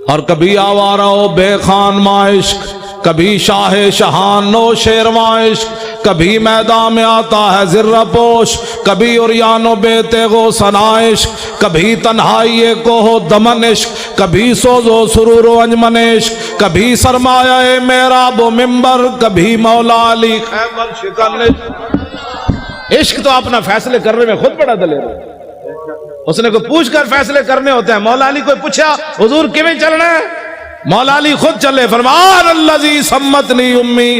اور کبھی آوارہ و بے خان معاشق، کبھی شاہ شہان نو شیرواں عشق، کبھی میدان میں آتا ہے ذرہ پوش، کبھی عریان و بے تیغ و ثنا عشق، کبھی تنہائی کوہ و دمن عشق، کبھی سوز و سرور و انجمن عشق، کبھی سرمایہ محراب و منبر، کبھی مولا علی خیبر شکن عشق۔ عشق تو اپنا فیصلے کرنے میں خود بڑا دلیر ہے، اس نے کوئی پوچھ کر فیصلے کرنے ہوتے ہیں۔ مولا علی کوئی پوچھا حضور کیویں چلنا ہے، مولا علی خود چلے، فرمان الذی سمتنی امی۔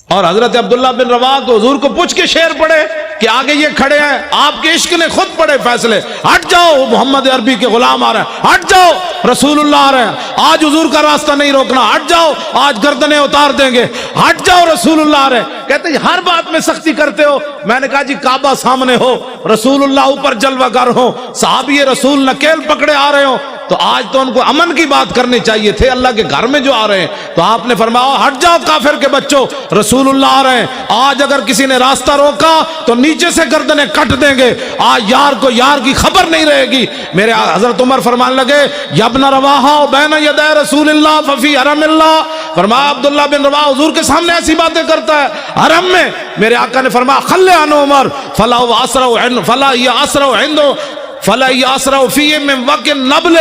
اور حضرت عبداللہ بن رواحہ کو حضور کو پوچھ کے شعر پڑھے کہ آگے یہ کھڑے ہیں، آپ کے عشق نے خود پڑھے فیصلے، ہٹ جاؤ محمد عربی کے غلام آ رہے ہیں، ہٹ جاؤ رسول اللہ آ رہے ہیں، آج حضور کا راستہ نہیں روکنا، ہٹ جاؤ آج گردنیں اتار دیں گے، ہٹ جاؤ رسول اللہ آ رہے ہیں۔ کہتے ہیں ہر بات میں سختی کرتے ہو، میں نے کہا جی کعبہ سامنے ہو، رسول اللہ اوپر جلوہ گر ہو، صحابی رسول نکیل پکڑے آ رہے ہو، تو آج تو ان کو امن کی بات کرنی چاہیے تھے، اللہ کے گھر میں جو آ رہے ہیں، تو آپ نے فرمایا ہٹ جاؤ کافر کے بچوں، رسول اللہ آ رہے ہیں، آج اگر کسی نے راستہ روکا تو نیچے سے گردنیں کٹ دیں گے، آج یار کو یار کی خبر نہیں رہے گی۔ میرے حضرت عمر فرمان لگے یا ابن رواحہ بین یدی رسول اللہ ففی حرم اللہ، فرمایا عبداللہ بن رواحہ حضور کے سامنے ایسی باتیں کرتا ہے حرم میں، میرے آقا نے فرمایا خلے عنہ عمر فلا یاسرع فیہ من وقع النبل،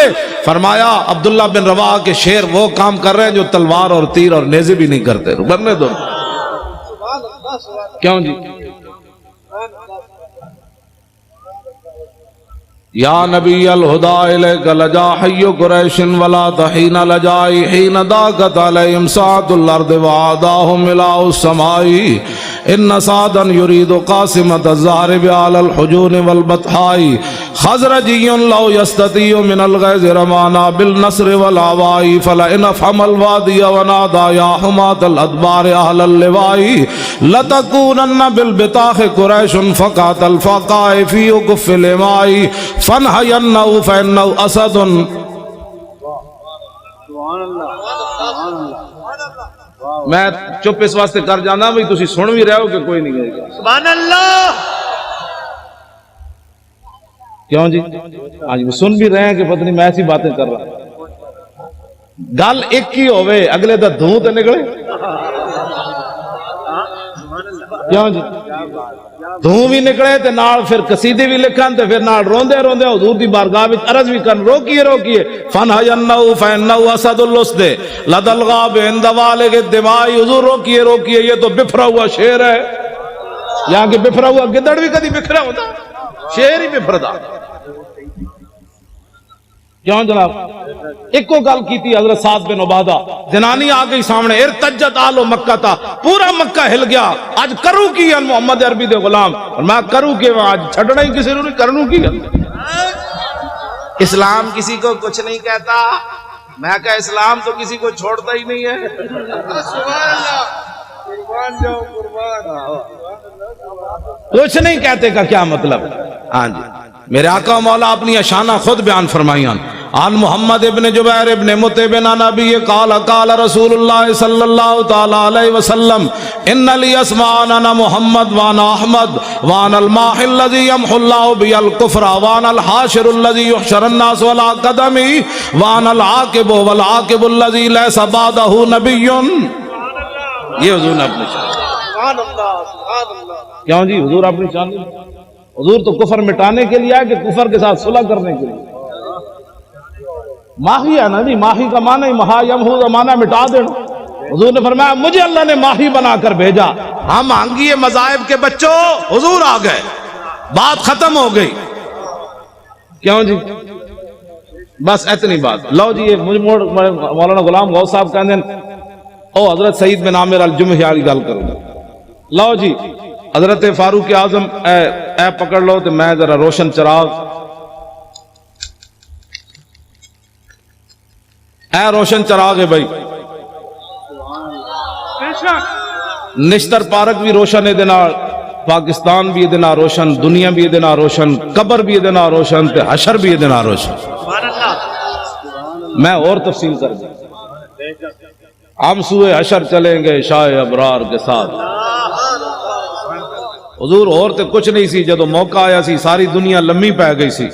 فرمایا عبداللہ بن رواحہ کے شعر وہ کام کر رہے ہیں جو تلوار اور تیر اور نیزے بھی نہیں کرتے، بننے دو۔ کیوں جی؟ یا نبی الہدا الیک لجا حی قریش ولا تحین لجائی حین داکت علیہم ساعت الارض وعاداہم الہ السمائی ان سعدا یرید قاسمت الزہر بعال الحجون والبطحائی خزرجی لو یستطیع من الغیظ رمانا بالنصر والعوائی فلئن افہم الوادی ونادا یا حمات الادبار اہل اللوائی لتکونن بالبطاخ قریش فقات الفقائی فی اکف الامائی فَنْحَيَنَّهُ فَإِنَّهُ أَسَدٌ۔ میں چپ اس واسطے کر جانا بھئی تسی سن بھی رہے ہو کہ کوئی نہیں گئے گا، سبحان اللہ۔ کیوں جی؟ آج وہ سن بھی رہے ہیں کہ پتہ نہیں میں ایسی باتیں کر رہا ہوں، گل ایک ہی ہوئے اگلے دا دھوں تے نکلے، کیوں جی؟ دھوں بھی نکلے تے نال پھر قصیدے بھی لکھن تے پھر نال روندے روندے حضور دی بارگاہ وچ عرض بھی کرن روکیے روکیے فَنْحَيَنَّهُ فَإِنَّهُ أَسَدُ اللُّسْدِ لَدَى الْغَابِ عِنْدَ وَالِغِ الدِّمَاءِ، حضور روکیے روکیے یہ تو بفرا ہوا شعر ہے، یہاں کہ بفرا ہوا گدڑ بھی کدی بکھرا ہوتا، شعر ہی بفردا۔ کیوں جناب؟ ایک کو گل کی تھی حضرت سعد بن عبادہ، جنانی آ گئی سامنے، ارتجت آل مکہ تھا، پورا مکہ ہل گیا، آج کروں کی ہے محمد عربی دے غلام، اور میں کروں کی آج چھڑنا ہی کسی نے کرنوں کی ہے۔ اسلام کسی کو کچھ نہیں کہتا، میں کہا اسلام تو کسی کو چھوڑتا ہی نہیں ہے۔ کچھ نہیں کہتے کا کیا مطلب؟ ہاں جی، میرے آقا مولا اپنی اشانہ خود بیان فرمائیاں، عن محمد ابن جبیر ابن مطعب عن ابی قال قال رسول اللہ صلی اللہ تعالی علیہ وسلم ان لی اسماء انا محمد وانا احمد وانا الماحی الذی یمحو اللہ بی الکفر وانا الحاشر الذی یحشر الناس ولا قدمی وانا العاقب والعاقب الذی لیس بعدہ نبی۔ یہ حضور نے اپنی شان، کیوں جی حضور اپنی شان، حضور تو کفر مٹانے کے لیے ہے کہ کفر کے ساتھ صلح کرنے کے لیے؟ ماہی ہے نا جی، ماہی کا معنی ہی مہا یمحو کا معنی مٹا دینا۔ حضور نے فرمایا مجھے اللہ نے ماہی بنا کر بھیجا، ہم آنگیے مذاہب کے بچوں حضور آ گئے، بات ختم ہو گئی۔ کیوں جی؟ بس اتنی بات۔ لو جی مولانا غلام غوث صاحب کہتے ہیں او حضرت سعید بن عامر الجمحی والی گل کروں گا۔ لو جی حضرت فاروق اعظم اے پکڑ لو تو میں ذرا روشن چراغ، اے روشن چراغ ہے بھائی، نشتر پارک بھی روشن ہے دینا، پاکستان بھی دینا روشن، دنیا بھی دینا روشن، قبر بھی دینا روشن، تے حشر بھی دینا روشن۔ میں اور تفصیل کر دوں، ہم سوئے حشر چلیں گے شاہ ابرار کے ساتھ۔ حضور اور تے کچھ نہیں سی، جدو موقع آیا سی ساری دنیا لمبی پہ گئی سی،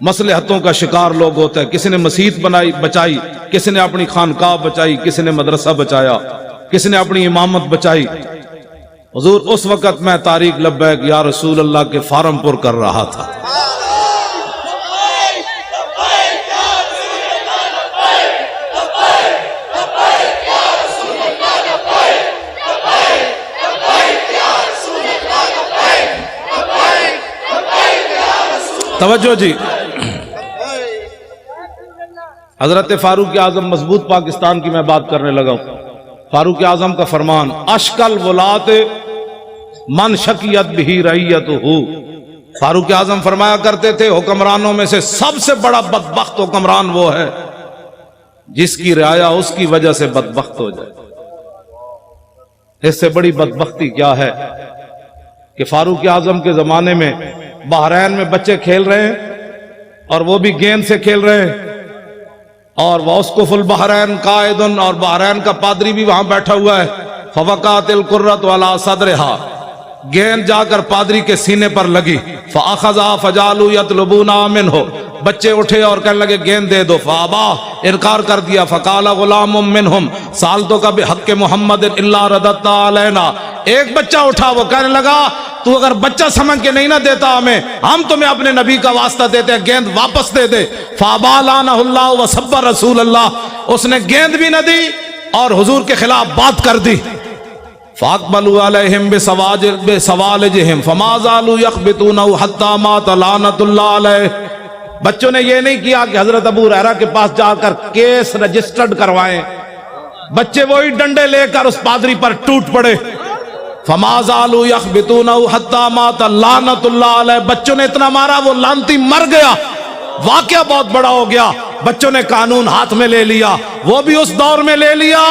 مصلحتوں کا شکار لوگ ہوتا ہے، کسی نے مسجد بنائی بچائی، کسی نے اپنی خانقاہ بچائی، کسی نے مدرسہ بچایا، کسی نے اپنی امامت بچائی۔ حضور اس وقت میں طارق لبیک یا رسول اللہ کے فارم پر کر رہا تھا۔ توجہ جی، حضرت فاروق اعظم مضبوط پاکستان کی میں بات کرنے لگا ہوں۔ فاروق اعظم کا فرمان، اشکل ولات من شکیت بھی رعیت ہو۔ فاروق اعظم فرمایا کرتے تھے حکمرانوں میں سے سب سے بڑا بدبخت حکمران وہ ہے جس کی رعایا اس کی وجہ سے بدبخت ہو جائے۔ اس سے بڑی بدبختی کیا ہے کہ فاروق اعظم کے زمانے میں بحرین میں بچے کھیل رہے ہیں اور وہ بھی گیند سے کھیل رہے ہیں، اور واسقف البحرین قائد، اور بحرین کا پادری بھی وہاں بیٹھا ہوا ہے۔ فوقعت القرۃ علی صدرہا، گیند جا کر پادری کے سینے پر لگی۔ فاخذا فجعلوا یطلبونها منہ، بچے اٹھے اور کہنے لگے گیند دے دو۔ فابا، انکار کر دیا۔ فقال غلام منہم سالتک بحق محمد الا رددت علینا، ایک بچہ اٹھا، وہ کہنے لگا تو اگر بچہ سمجھ کے نہیں نہ دیتا ہمیں، ہم تمہیں اپنے نبی کا واسطہ دیتے ہیں، گیند واپس دے دے۔ فابا لعنہ اللہ وسب رسول اللہ، اس نے گیند بھی نہ دی اور حضور کے خلاف بات کر دی۔ فاقبلوا علیہم بسوالجہم فما زالوا یخبطونہ حتی مات لعنۃ اللہ علیہ۔ بچوں نے یہ نہیں کیا کہ حضرت ابو ہریرہ کے پاس جا کر کیس رجسٹرڈ کروائیں، بچے وہی ڈنڈے لے کر اس پادری پر ٹوٹ پڑے۔ فما زالوا یخبطونہ حتی مات لعنۃ اللہ علیہ، بچوں نے اتنا مارا وہ لعنتی مر گیا۔ واقعہ بہت بڑا ہو گیا، بچوں نے قانون ہاتھ میں لے لیا، وہ بھی اس دور میں لے لیا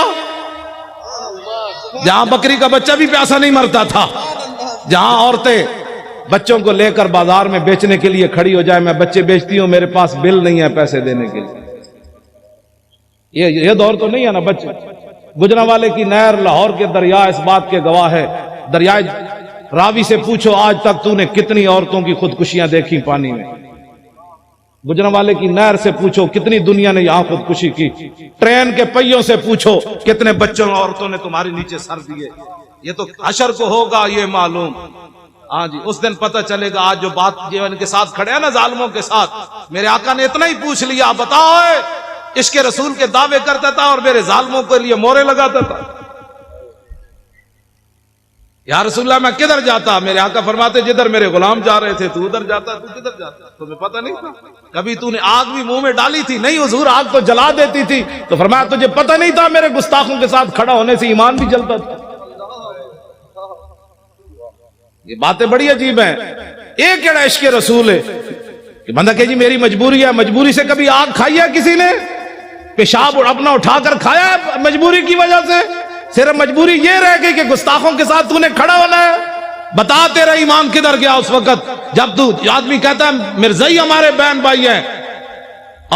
جہاں بکری کا بچہ بھی پیاسا نہیں مرتا تھا، جہاں عورتیں بچوں کو لے کر بازار میں بیچنے کے لیے کھڑی ہو جائے، میں بچے بیچتی ہوں، میرے پاس بل نہیں ہے پیسے دینے کے لیے۔ یہ دور تو نہیں ہے نا بچے۔ گجرانوالے کی نہر لاہور کے دریا اس بات کے گواہ ہے، دریائے راوی سے پوچھو آج تک تو نے کتنی عورتوں کی خودکشیاں دیکھی پانی میں۔ گجرانوالے کی نہر سے پوچھو کتنی دنیا نے یہاں خودکشی کی۔ ٹرین کے پہیوں سے پوچھو کتنے بچوں اور عورتوں نے تمہارے نیچے سر دیے۔ یہ تو حشر کو ہوگا یہ معلوم۔ ہاں جی، اس دن پتہ چلے گا۔ آج جو بات جو ان کے ساتھ کھڑے ہیں نا ظالموں کے ساتھ، میرے آقا نے اتنا ہی پوچھ لیا، بتاؤ عشق رسول کے دعوے کرتا تھا اور میرے ظالموں کے لیے مورے لگاتا تھا۔ یا رسول اللہ میں کدھر جاتا؟ میرے آقا فرماتے جدھر میرے غلام جا رہے تھے تو ادھر جاتا، تو کدھر جاتا؟ تمہیں پتہ نہیں تھا؟ کبھی تو نے آگ بھی منہ میں ڈالی تھی؟ نہیں حضور، آگ تو جلا دیتی تھی۔ تو فرمایا تجھے پتہ نہیں تھا میرے گستاخوں کے ساتھ کھڑا ہونے سے ایمان بھی جلتا تھا۔ یہ باتیں بڑی عجیب ہیں۔ ایک کیڑا عشق رسول ہے کہ بندہ کہ جی میری مجبوری ہے، مجبوری سے کبھی آگ کھائی ہے کسی نے؟ پیشاب اپنا اٹھا کر کھایا ہے مجبوری کی وجہ سے؟ صرف مجبوری یہ رہ گئی کہ گستاخوں کے ساتھ تو نے کھڑا ہونا ہے؟ بتا تیرا ایمان کدھر گیا اس وقت جب تو آدمی کہتا ہے مرزائی ہمارے بہن بھائی ہیں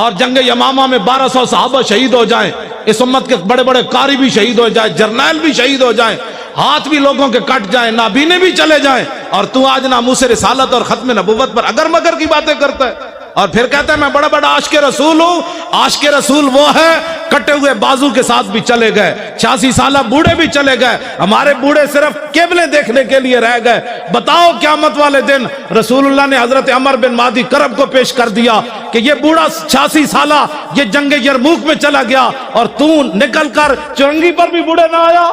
اور جنگ یمامہ میں 1200 صحابہ شہید ہو جائیں، اس امت کے بڑے بڑے قاری بھی شہید ہو جائیں، جرنیل بھی شہید ہو جائیں، ہاتھ بھی لوگوں کے کٹ جائیں، نابینے بھی چلے جائیں، اور تو آج ناموس رسالت اور ختم نبوت پر اگر مگر کی باتیں کرتا ہے اور پھر کہتا ہے میں بڑا بڑا عاشق رسول ہوں۔ عاشق رسول وہ ہے کٹے ہوئے بازو کے ساتھ بھی چلے گئے، 86 سالہ بوڑھے بھی چلے گئے، ہمارے بوڑھے صرف قبلے دیکھنے کے لیے رہ گئے۔ بتاؤ قیامت والے دن رسول اللہ نے حضرت عمر بن مہدی کرب کو پیش کر دیا کہ یہ بوڑھا 86 سالہ یہ جنگ یرموک میں چلا گیا اور تو نکل کر چرنگی پر بھی بوڑھے نہ آیا۔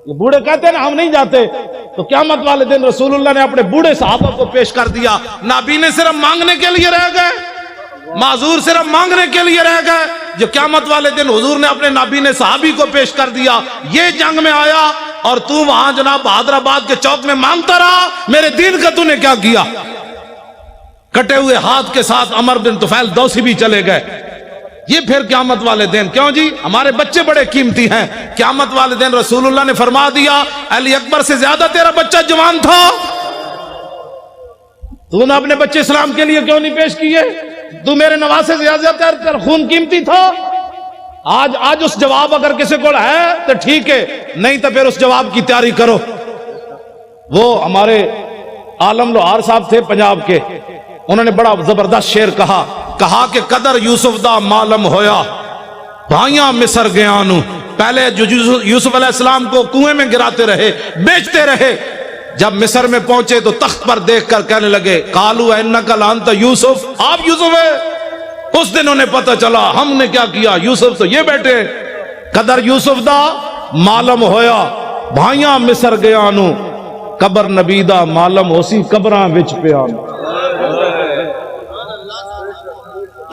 یہ بوڑھے کہتے ہیں نا ہم نہیں جاتے، تو قیامت والے دن رسول اللہ نے اپنے بوڑھے صحابہ کو پیش کر دیا۔ نابینے صرف مانگنے کے لیے رہ گئے، معذور صرف مانگنے کے لیے رہ گئے، جو قیامت والے دن حضور نے اپنے نابینے صحابی کو پیش کر دیا۔ یہ جنگ میں آیا اور تو وہاں جناب حیدرآباد کے چوک میں مانگتا رہا میرے دین کا تو نے کیا کیا؟ کٹے ہوئے ہاتھ کے ساتھ عمر بن طفیل دوسی بھی چلے گئے، یہ پھر قیامت والے دن، کیوں جی ہمارے بچے بڑے قیمتی ہیں، قیامت والے دن رسول اللہ نے فرما دیا علی اکبر سے زیادہ تیرا بچہ جوان تھا، تو نے اپنے بچے اسلام کے لیے کیوں نہیں پیش کیے؟ تو میرے نواسے سے زیادہ تیرا خون قیمتی تھا۔ آج اس جواب اگر کسی کو ہے تو ٹھیک ہے، نہیں تو پھر اس جواب کی تیاری کرو۔ وہ ہمارے عالم لوہار صاحب تھے پنجاب کے، انہوں نے بڑا زبردست شعر کہا کہ قدر یوسف دا معلوم ہویا بھائیاں مصر گیا نو۔ پہلے جو یوسف علیہ السلام کو کنویں میں گراتے رہے، بیچتے رہے، جب مصر میں پہنچے تو تخت پر دیکھ کر کہنے لگے قالوا انک لانت یوسف، آپ یوسف ہے۔ اس دن انہیں پتہ چلا ہم نے کیا کیا، یوسف تو یہ بیٹے۔ قدر یوسف دا معلوم ہویا بھائیاں مصر گیا نو، قبر نبی دا معلوم ہوسی قبراں وچ پیا نو۔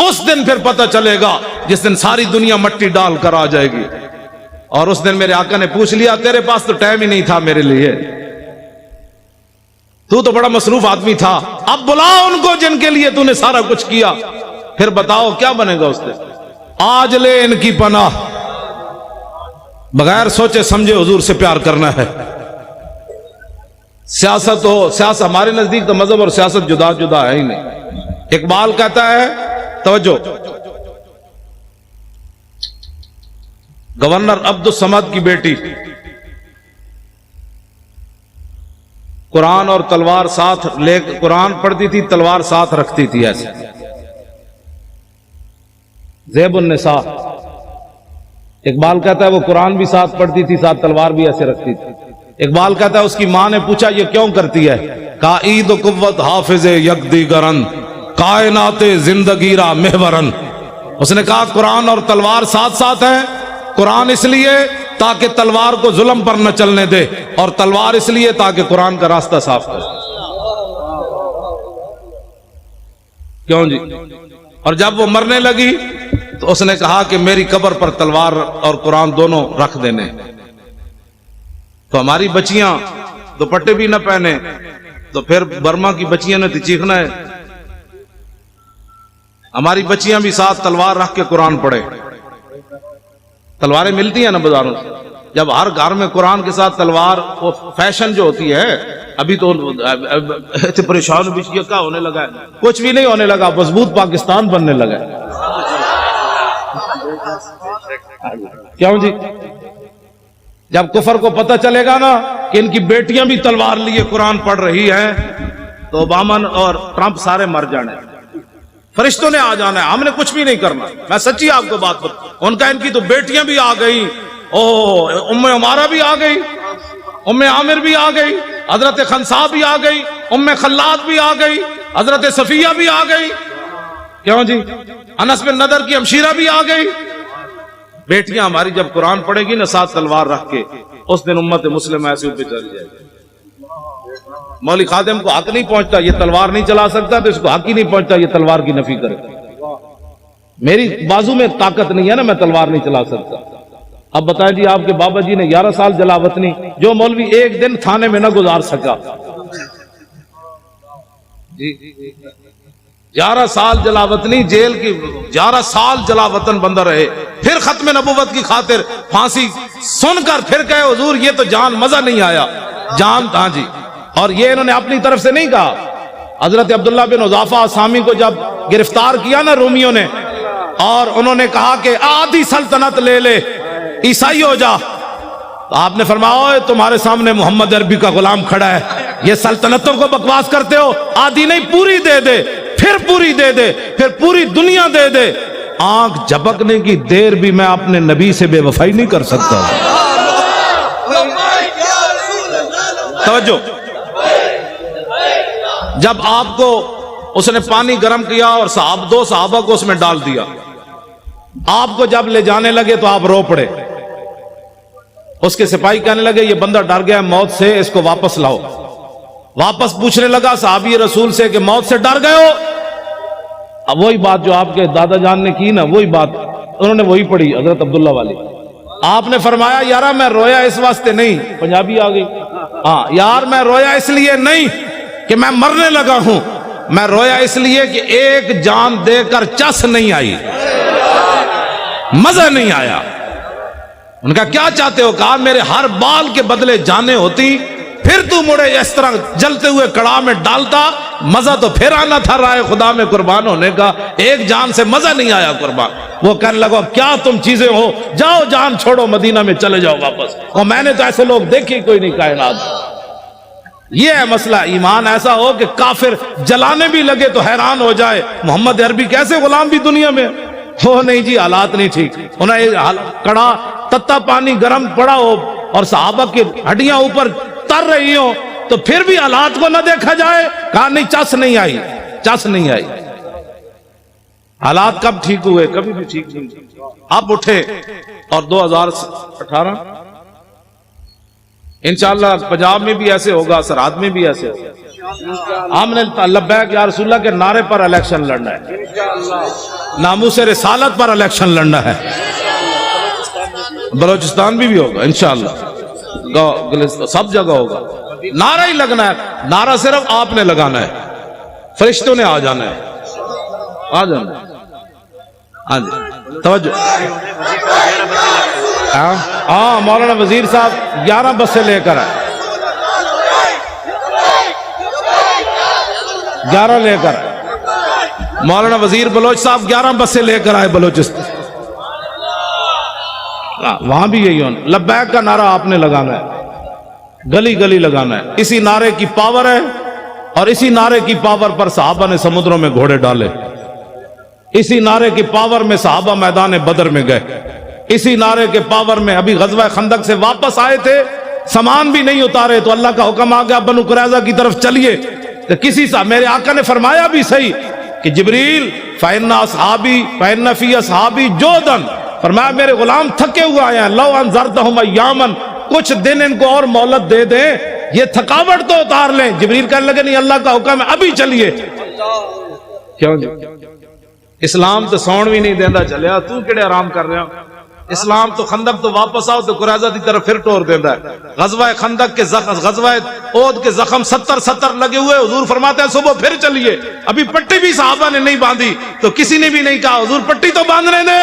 اس دن پھر پتہ چلے گا جس دن ساری دنیا مٹی ڈال کر آ جائے گی۔ اور اس دن میرے آقا نے پوچھ لیا تیرے پاس تو ٹائم ہی نہیں تھا میرے لیے، تو بڑا مصروف آدمی تھا، اب بلا ان کو جن کے لیے تو نے سارا کچھ کیا، پھر بتاؤ کیا بنے گا اس دن۔ آج لے ان کی پناہ، بغیر سوچے سمجھے حضور سے پیار کرنا ہے۔ سیاست ہو، سیاست ہمارے نزدیک تو مذہب اور سیاست جدا جدا ہے ہی نہیں۔ اقبال کہتا ہے، توجہ، گورنر عبد الصمد کی بیٹی قرآن اور تلوار ساتھ لے، قرآن پڑھتی تھی تلوار ساتھ رکھتی تھی ایسے، زیب النساء۔ اقبال کہتا ہے وہ قرآن بھی ساتھ پڑھتی تھی، ساتھ تلوار بھی ایسے رکھتی تھی۔ اقبال کہتا ہے اس کی ماں نے پوچھا یہ کیوں کرتی ہے؟ کہا عید و قوت حافظ یک دیگرن، کائنات زندگی را محورن۔ اس نے کہا قرآن اور تلوار ساتھ ساتھ ہیں، قرآن اس لیے تاکہ تلوار کو ظلم پر نہ چلنے دے، اور تلوار اس لیے تاکہ قرآن کا راستہ صاف کرے۔ کیوں جی؟ اور جب وہ مرنے لگی تو اس نے کہا کہ میری قبر پر تلوار اور قرآن دونوں رکھ دینے۔ تو ہماری بچیاں دوپٹے بھی نہ پہنے تو پھر برما کی بچیاں نے تو چیخنا ہے۔ ہماری بچیاں بھی ساتھ تلوار رکھ کے قرآن پڑھے۔ تلواریں ملتی ہیں نا بازاروں سے، جب ہر گھر میں قرآن کے ساتھ تلوار، وہ فیشن جو ہوتی ہے، ابھی تو پریشان بھی کیا ہونے لگا ہے، کچھ بھی نہیں ہونے لگا، مضبوط پاکستان بننے لگا ہے۔ کیوں جی؟ جب کفر کو پتہ چلے گا نا کہ ان کی بیٹیاں بھی تلوار لیے قرآن پڑھ رہی ہیں تو اوباما اور ٹرمپ سارے مر جانے، فرشتوں نے آ جانا ہے، ہم نے کچھ بھی نہیں کرنا۔ میں سچی آپ کو بات بتا، ان کا ان کی تو بیٹیاں بھی آ گئی، ام عمارہ بھی آ گئی، ام عامر بھی آ گئی، حضرت خنسا بھی آ گئی، ام خلاد بھی آ گئی، حضرت صفیہ بھی آ گئی۔ کیوں جی؟ انس بن نضر کی ہمشیرہ بھی آ گئی۔ بیٹیاں ہماری جب قرآن پڑھے گی نا ساتھ تلوار رکھ کے، اس دن امت مسلم ایسے اوپر چل جائے گی۔ مولوی خادم کو حق نہیں پہنچتا یہ تلوار نہیں چلا سکتا، تو اس کو حق ہی نہیں پہنچتا یہ تلوار کی نفی کرے۔ میری بازو میں طاقت نہیں ہے نا، میں تلوار نہیں چلا سکتا۔ اب بتائیں جی، آپ کے بابا جی نے 11 سال جلاوطنی، جو مولوی ایک دن تھانے میں نہ گزار سکا، 11 سال جلاوطنی جیل کی، 11 سال جلاوطن بندہ رہے، پھر ختم نبوت کی خاطر پھانسی سن کر پھر کہے حضور یہ تو جان مزہ نہیں آیا، جان ہاں جی۔ اور یہ انہوں نے اپنی طرف سے نہیں کہا۔ حضرت عبداللہ بن حذافہ سامی کو جب گرفتار کیا نا رومیوں نے، اور انہوں نے کہا کہ آدھی سلطنت لے لے، عیسائی ہو جا، تو آپ نے فرمایا تمہارے سامنے محمد عربی کا غلام کھڑا ہے، یہ سلطنتوں کو بکواس کرتے ہو، آدھی نہیں پوری دے دے، پھر پوری دے دے، پھر پوری دنیا دے دے، آنکھ جھپکنے کی دیر بھی میں اپنے نبی سے بے وفائی نہیں کر سکتا۔ توجہ، جب آپ کو اس نے پانی گرم کیا اور دو صحابہ کو اس میں ڈال دیا، آپ کو جب لے جانے لگے تو آپ رو پڑے۔ اس کے سپاہی کہنے لگے یہ بندہ ڈر گیا موت سے، اس کو واپس لاؤ۔ واپس پوچھنے لگا صحابی رسول سے کہ موت سے ڈر گئے ہو؟ اب وہی بات جو آپ کے دادا جان نے کی نا، وہی بات انہوں نے وہی پڑھی حضرت عبداللہ والی۔ آپ نے فرمایا یارا میں رویا اس واسطے نہیں، پنجابی آ گئی، ہاں یار میں رویا اس لیے نہیں کہ میں مرنے لگا ہوں، میں رویا اس لیے کہ ایک جان دے کر چس نہیں آئی۔ مزہ نہیں آیا. ان کا کیا چاہتے ہو؟ کہا میرے ہر بال کے بدلے جانیں ہوتی، پھر تو مڑے اس طرح جلتے ہوئے کڑاہ میں ڈالتا، مزہ تو پھر آنا تھا رائے خدا میں قربان ہونے کا. ایک جان سے مزہ نہیں آیا قربان. وہ کہنے لگا کیا تم چیزیں ہو، جاؤ جان چھوڑو، مدینہ میں چلے جاؤ واپس. اور میں نے تو ایسے لوگ دیکھے کوئی نہیں کائنات. یہ ہے مسئلہ. ایمان ایسا ہو کہ کافر جلانے بھی لگے تو حیران ہو جائے محمد عربی کیسے غلام بھی دنیا میں ہو. نہیں جی، حالات نہیں ٹھیک. انہیں کڑا تتا پانی گرم پڑا ہو اور صحابہ کی ہڈیاں اوپر تر رہی ہوں تو پھر بھی حالات کو نہ دیکھا جائے. کہا نہیں، چس نہیں آئی، چس نہیں آئی. حالات کب ٹھیک ہوئے؟ کبھی بھی ٹھیک نہیں. اب اٹھے اور 2018 انشاءاللہ پنجاب میں بھی ایسے ہوگا، سرحد میں بھی ایسے ہوگا. ہم نے لبیک یا رسول اللہ کے نعرے پر الیکشن لڑنا ہے، ناموس رسالت پر الیکشن لڑنا ہے. بلوچستان بھی ہوگا انشاءاللہ، سب جگہ ہوگا. نعرہ ہی لگنا ہے. نعرہ صرف آپ نے لگانا ہے، فرشتوں نے آ جانا ہے. آ جانا ہے. ہاں جی توجہ. ہاں مولانا وزیر صاحب 11 بسیں لے کر آئے، 11 لے کر آئے. مولانا وزیر بلوچ صاحب 11 بسیں لے کر آئے بلوچستان. وہاں بھی یہی ہونا. لبیک کا نعرہ آپ نے لگانا ہے، گلی گلی لگانا ہے. اسی نعرے کی پاور ہے اور اسی نعرے کی پاور پر صحابہ نے سمندروں میں گھوڑے ڈالے. اسی نعرے کی پاور میں صحابہ میدان بدر میں گئے. اسی نعرے کے پاور میں ابھی غزوہ خندق سے واپس آئے تھے، سامان بھی نہیں اتارے تو اللہ کا حکم آ گیا بنو قریظہ کی طرف چلیے. تو کسی صاحب میرے آقا نے فرمایا بھی صحیح کہ جبریل فَإِنَّ أَصْحَابِي فَإِنَّ فِي أَصْحَابِي جُودًا، فرمایا میرے غلام تھکے ہوئے آئے ہیں، لَوْ أَنذَرْتَهُمْ أَيَّامًا، کچھ دن ان کو اور مہلت دے دیں، یہ تھکاوٹ تو اتار لیں. جبریل کہنے لگے نہیں، اللہ کا حکم ہے ابھی چلیے. کیوں جی؟ اسلام تو سون بھی نہیں دینا چلیا، تو کیڑے آرام کر رہے ہو؟ اسلام تو خندق تو واپس آؤ تو قریظہ دی طرف پھر ٹور دینا ہے. غزوہ خندق کے غزوہ احد کے زخم 70 لگے ہوئے. حضور فرماتے ہیں صبح پھر چلیے. ابھی پٹی بھی صحابہ نے نہیں باندھی تو کسی نے بھی نہیں کہا حضور پٹی تو باندھنے دے.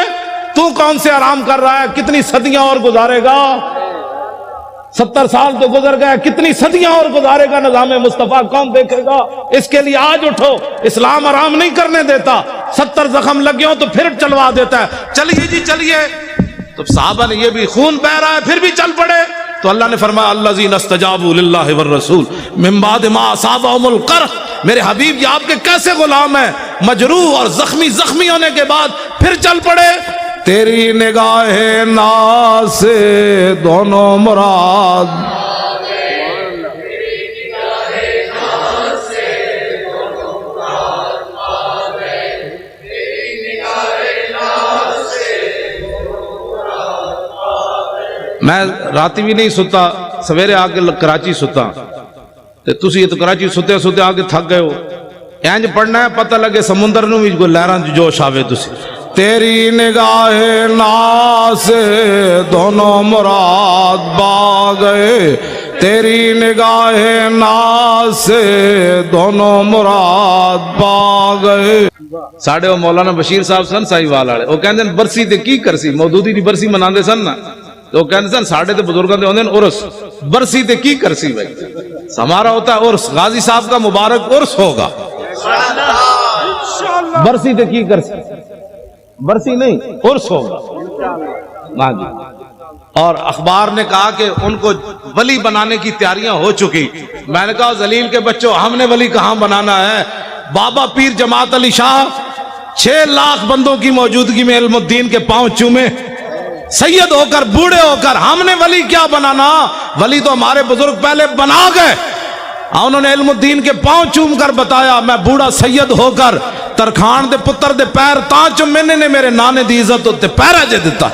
تو کون سے آرام کر رہا ہے؟ کتنی صدیاں اور گزارے گا؟ 70 سال تو گزر گئے، کتنی صدیاں اور گزارے گا؟ نظام مصطفیٰ کون دیکھے گا؟ اس کے لیے آج اٹھو. اسلام آرام نہیں کرنے دیتا. 70 زخم لگے ہوں تو پھر چلوا دیتا ہے. چلیے جی چلیے. تو صحابہ نے یہ بھی خون بہ رہا ہے پھر بھی چل پڑے. تو اللہ نے فرمایا الذین استجابوا للہ والرسول من بعد ما اصابهم القرح. میرے حبیب یہ آپ کے کیسے غلام ہیں، مجروح اور زخمی ہونے کے بعد پھر چل پڑے. تیری نگاہ ناز سے دونوں مراد، میں راتی بھی نہیں ستا، سویرے آ کے کراچی ستا. تسی تو کراچی ستے ستے آ کے تھک گئے ہو. اینج پڑھنا ہے پتہ لگے سمندر نو بھی کوئی لہراں جوش آوے. تسی تیری نگاہ ناز سے دونوں مراد با گئے، تیری نگاہ ناز سے دونوں مراد پا گئے. ساڑھے وہ مولانا بشیر صاحب سن سائی والے وہ کہندے برسی تے کی کرسی، مودودی دی برسی مناندے سن نا، تو وہ کہندے سن ساڑھے تے بزرگاں دے ہوندے عرس، برسی تے کی کرسی بھائی. ہمارا ہوتا ہے عرس، غازی صاحب کا مبارک عرس ہوگا. برسی تے کی کرسی، برسی نہیں عرس ہوگا. ہاں جی. اور اخبار نے کہا کہ ان کو ولی بنانے کی تیاریاں ہو چکی. میں نے کہا ذلیل کے بچوں، ہم نے ولی کہاں بنانا ہے؟ بابا پیر جماعت علی شاہ 6 لاکھ بندوں کی موجودگی میں علم الدین کے پاؤں چومے، سید ہو کر بوڑھے ہو کر. ہم نے ولی کیا بنانا؟ ولی تو ہمارے بزرگ پہلے بنا گئے. انہوں نے علم الدین کے پاؤں چوم کر بتایا میں بوڑھا سید ہو کر ترخان دے پتر دے پیر تاں چومنے نے میرے نانے دی عزت ہوتے پیرا جے دیتا.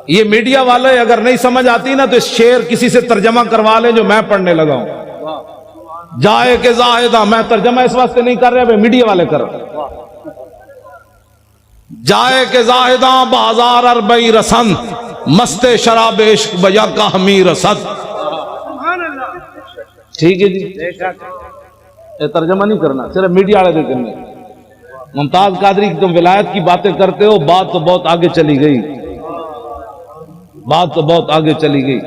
یہ میڈیا والے اگر نہیں سمجھ آتی نا تو اس شعر کسی سے ترجمہ کروا لیں جو میں پڑھنے لگا ہوں. جائے کہ زاہدہ، میں ترجمہ اس واسطے نہیں کر رہے، میڈیا والے کر رہے. جائے کہ زاہدہ بازار اربئی رسن، مست شراب عشق بجا کا ہمی رسد. ٹھیک ہے جی، یہ ترجمہ نہیں کرنا، صرف میڈیا والے دے کرنے. ممتاز قادری کی تم ولایت کی باتیں کرتے ہو، بات تو بہت آگے چلی گئی، بات تو بہت آگے چلی گئی۔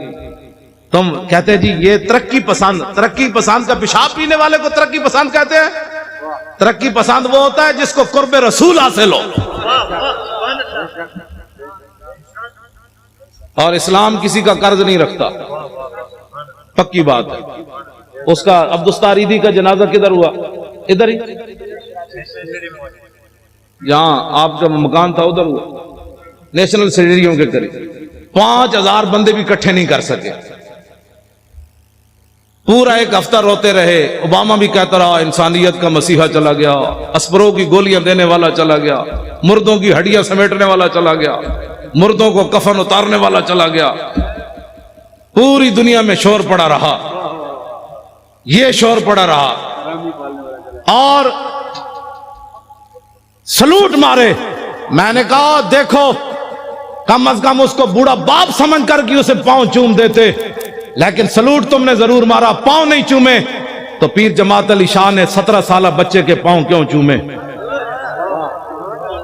تم کہتے جی یہ ترقی پسند، ترقی پسند کا پیشاب پینے والے کو ترقی پسند کہتے ہیں؟ ترقی پسند وہ ہوتا ہے جس کو قرب رسول حاصل ہو۔ اور اسلام کسی کا قرض نہیں رکھتا، پکی بات ہے۔ اس کا عبدالستاریدی کا جنازہ کدھر ہوا؟ ادھر ہی، جہاں آپ کا مکان تھا ادھر ہوا، نیشنل اسٹیڈیم کے قریب۔ 5000 بندے بھی اکٹھے نہیں کر سکے، پورا ایک ہفتہ روتے رہے۔ اوباما بھی کہتا رہا انسانیت کا مسیحا چلا گیا، اسپروں کی گولیاں دینے والا چلا گیا، مردوں کی ہڈیاں سمیٹنے والا چلا گیا، مردوں کو کفن اتارنے والا چلا گیا۔ پوری دنیا میں شور پڑا رہا، یہ شور پڑا رہا، اور سلوٹ مارے۔ میں نے کہا دیکھو کم از کم اس کو بوڑھا باپ سمجھ کر کہ اسے پاؤں چوم دیتے، لیکن سلوٹ تم نے ضرور مارا، پاؤں نہیں چومے۔ تو پیر جماعت علی شاہ نے 17 سالہ بچے کے پاؤں کیوں چومے؟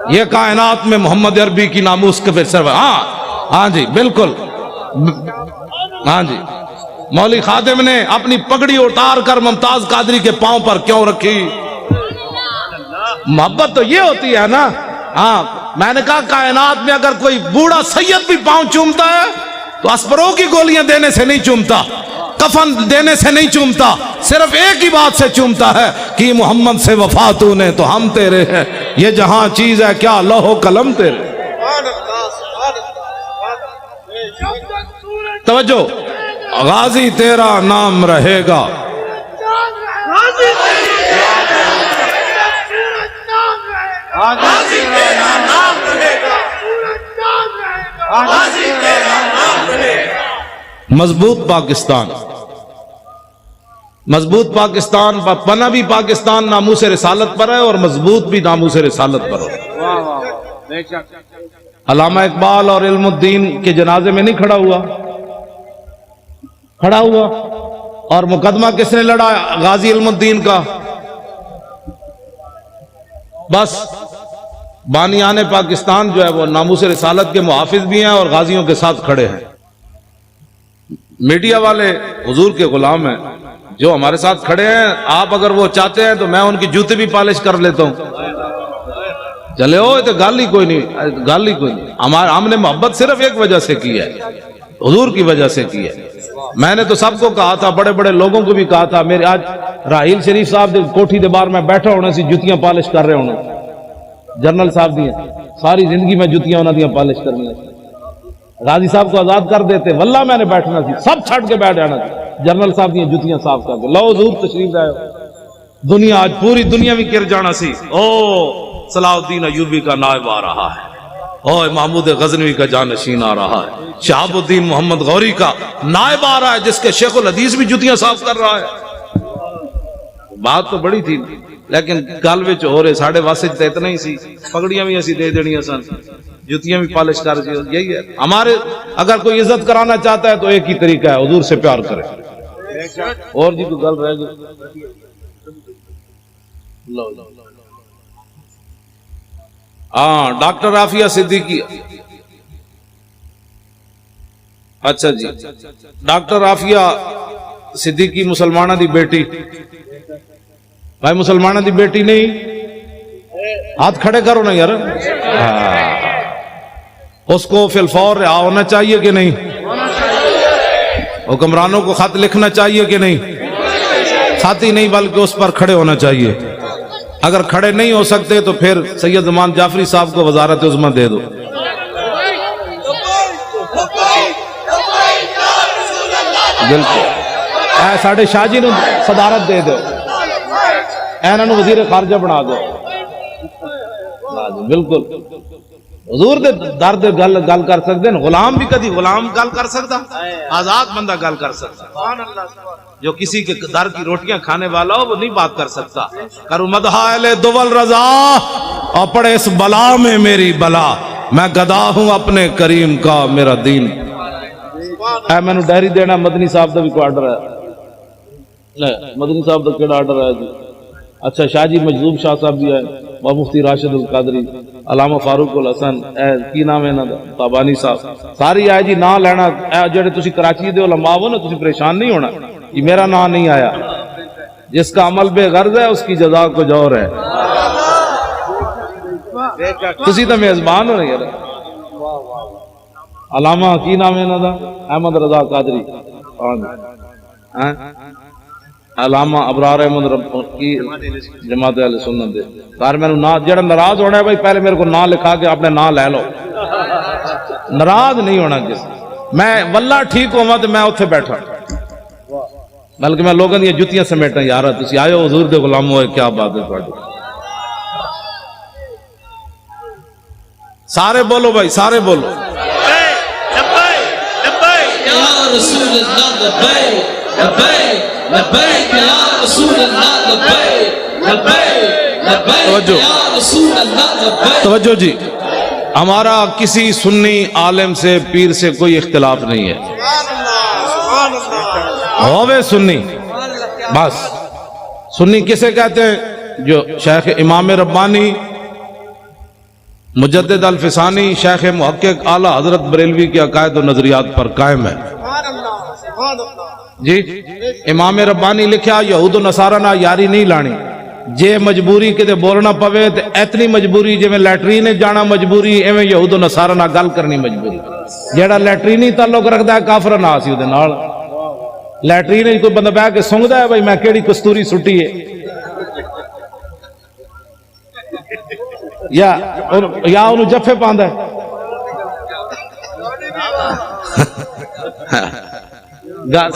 یہ کائنات میں محمد عربی کی ناموس کے سر۔ ہاں جی بالکل، ہاں جی۔ مولوی خادم نے اپنی پگڑی اتار کر ممتاز قادری کے پاؤں پر کیوں رکھی؟ محبت تو یہ ہوتی ہے نا۔ ہاں میں نے کہا کائنات میں اگر کوئی بوڑھا سید بھی پاؤں چومتا ہے تو اسپروں کی گولیاں دینے سے نہیں چومتا، کفن دینے سے نہیں چومتا، صرف ایک ہی بات سے چومتا ہے کہ محمد سے وفا تو نے تو ہم تیرے ہیں، یہ جہاں چیز ہے کیا لوح و قلم تیرے۔ توجہ، غازی تیرا نام رہے گا، مضبوط پاکستان، مضبوط پاکستان، پناہ بھی پاکستان ناموس رسالت پر ہے اور مضبوط بھی ناموس رسالت پر ہے۔ علامہ اقبال اور علم الدین کے جنازے میں نہیں کھڑا ہوا، کھڑا ہوا، اور مقدمہ کس نے لڑا؟ غازی علم الدین کا۔ بس بانیان پاکستان جو ہے وہ ناموس رسالت کے محافظ بھی ہیں اور غازیوں کے ساتھ کھڑے ہیں۔ میڈیا والے حضور کے غلام ہیں، جو ہمارے ساتھ کھڑے ہیں، آپ اگر وہ چاہتے ہیں تو میں ان کی جوتے بھی پالش کر لیتا ہوں۔ چلے ہو تو گال ہی کوئی نہیں، گال ہی کوئی نہیں۔ ہم نے محبت صرف ایک وجہ سے کی ہے، حضور کی وجہ سے کی ہے۔ میں نے تو سب کو کہا تھا، بڑے بڑے لوگوں کو بھی کہا تھا، میرے آج راہیل شریف صاحب کوٹھی دے بار میں بیٹھا ہونے سی جوتیاں پالش کر رہے ہونے، جنرل صاحب دی ساری زندگی میں جوتیاں انہوں نے پالش کرنی، غازی صاحب کو آزاد کر دیتے، واللہ میں نے بیٹھنا سی، سب چھٹ کے بیٹھ جانا تھا، جنرل صاحب دی جوتیاں صاف کر کے لو حضور تشریف لائے، دنیا آج پوری دنیا میں گر جانا سی۔ او صلاح الدین ایوبی کا نائب آ رہا ہے، او محمود غزنوی کا جانشین آ رہا ہے، شہاب الدین محمد غوری کا نائب آ رہا ہے جس کے شیخ الحدیث بھی جوتیاں صاف کر رہا ہے۔ بات تو بڑی تھی، لیکن گل وچ ہو رہے ساڑھے واسط تے اتنا ہی سی، پگڑیاں بھی ایسی دے دینیاں سن، جوتیاں بھی پالش کر دی۔ یہی ہے ہمارے، اگر کوئی عزت کرانا چاہتا ہے تو ایک ہی طریقہ ہے، حضور سے پیار کرے۔ اور جی کوئی گل رہ گئی؟ ہاں ڈاکٹر عافیہ صدیقی، اچھا جی، ڈاکٹر عافیہ صدیقی مسلمانہ دی بیٹی، بھائی مسلمانہ دی بیٹی نہیں، ہاتھ کھڑے کرو نا یار۔ اس کو فی الفور رہا ہونا چاہیے کہ نہیں؟ حکمرانوں کو خط لکھنا چاہیے کہ نہیں؟ خط ہی نہیں بلکہ اس پر کھڑے ہونا چاہیے۔ اگر کھڑے نہیں ہو سکتے تو پھر سید زمان جعفری صاحب کو وزارت عظمیٰ دے دو۔ بالکل، اے ساڑھے شاہ جی نو صدارت دے دو، اینہ نو وزیر خارجہ بنا دو۔ بالکل، حضور دے درد گل کر سکتے ہیں، غلام بھی کدی غلام گل کر سکتا، آزاد بندہ گل کر سکتا، جو کسی کے در کی روٹیاں کھانے والا ہو وہ نہیں بات کر سکتا۔ کرو مدح اہل دول رضا اور پڑے اس بلا میں میری بلا، میں گدا ہوں اپنے کریم کا میرا دین۔ اے میں نے ڈائری دینا، مدنی صاحب دا بھی کوئی آرڈر ہے؟ مدنی صاحب دا کیڑا آرڈر ہے جی؟ اچھا شاہ جی مجذوب شاہ صاحب بھی ہے، مفتی راشد القادری علامہ فاروق الحسن کی نام ہے نا تابانی صاحب ساری آئے جی نا لینا جڑے تسی کراچی دے علماء ہو نا تسی پریشان نہیں ہونا کہ میرا نام نہیں آیا جس کا عمل بے غرض ہے اس کی جزا کو جور ہے تسی تو میزبان ہو رہی ہے علامہ کی نام ہے نا دا احمد رضا قادری علامہ ابرار احمد کی جماعت اہل سنت دے سار میں نا جڑا ناراض ہونا ہے بھائی پہلے میرے کو نا لکھا کے اپنے نا لے لو ناراض نہیں ہونا کس میں واللہ ٹھیک ہوا تو میں اتنے بیٹھا بلکہ میں لوگوں دی جتیاں سمیٹا یار تسی آئے ہو حضور دے غلام ہوئے کیا بات ہے تھوڑی سارے بولو بھائی سارے بولو یا رسول اللہ لبیک لبیک لبیک یا رسول اللہ لبیک لبیک لبیک یا رسول اللہ لبیک توجہ جی ہمارا کسی سنی عالم سے پیر سے کوئی اختلاف نہیں ہے ہووے سنی بس سنی کسے کہتے ہیں جو شیخ امام ربانی مجدد الفسانی شیخ محقق اعلیٰ حضرت بریلوی کے عقائد و نظریات پر قائم ہے جی امام ربانی لکھیا یہود و نصارہ نہ یاری نہیں لانی جے مجبوری کتے بولنا پوے تے اتنی مجبوری جے میں لیٹرین جانا مجبوری ایویں یہود و نصارہ نہ گل کرنی مجبوری جیڑا لیٹرینی تعلق رکھدا ہے کافر نہ سی اودے نال لیٹرین کوئی بندہ بیٹھ کے سونگدا ہے بھائی میں کیڑی کستوری سٹی ہے یا انہوں جفے پاندا ہے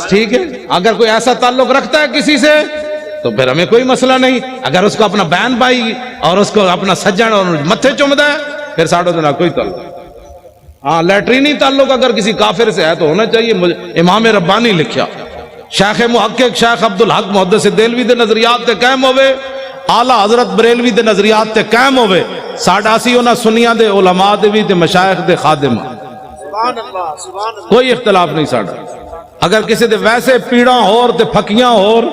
ٹھیک ہے اگر کوئی ایسا تعلق رکھتا ہے کسی سے تو پھر ہمیں کوئی مسئلہ نہیں اگر اس کو اپنا بہن بھائی اور اس کو اپنا سجن اور متھے چومدا ہے پھر ساڑھو دینا کوئی تعلق ہاں لیٹرینی تعلق اگر کسی کافر سے ہے تو ہونا چاہیے امام ربانی لکھیا شیخ محقق شیخ عبدالحق محدث دہلوی دے نظریات تے قائم ہوئے اعلیٰ حضرت بریلوی دے نظریات تے قائم ہوئے ساڑھا سی انہاں سنیاں دے علماء دے بھی تے مشایخ دے خادم کوئی اختلاف نہیں ساڑھا اگر کسی دے ویسے پیڑاں ہور تے پھکیاں ہور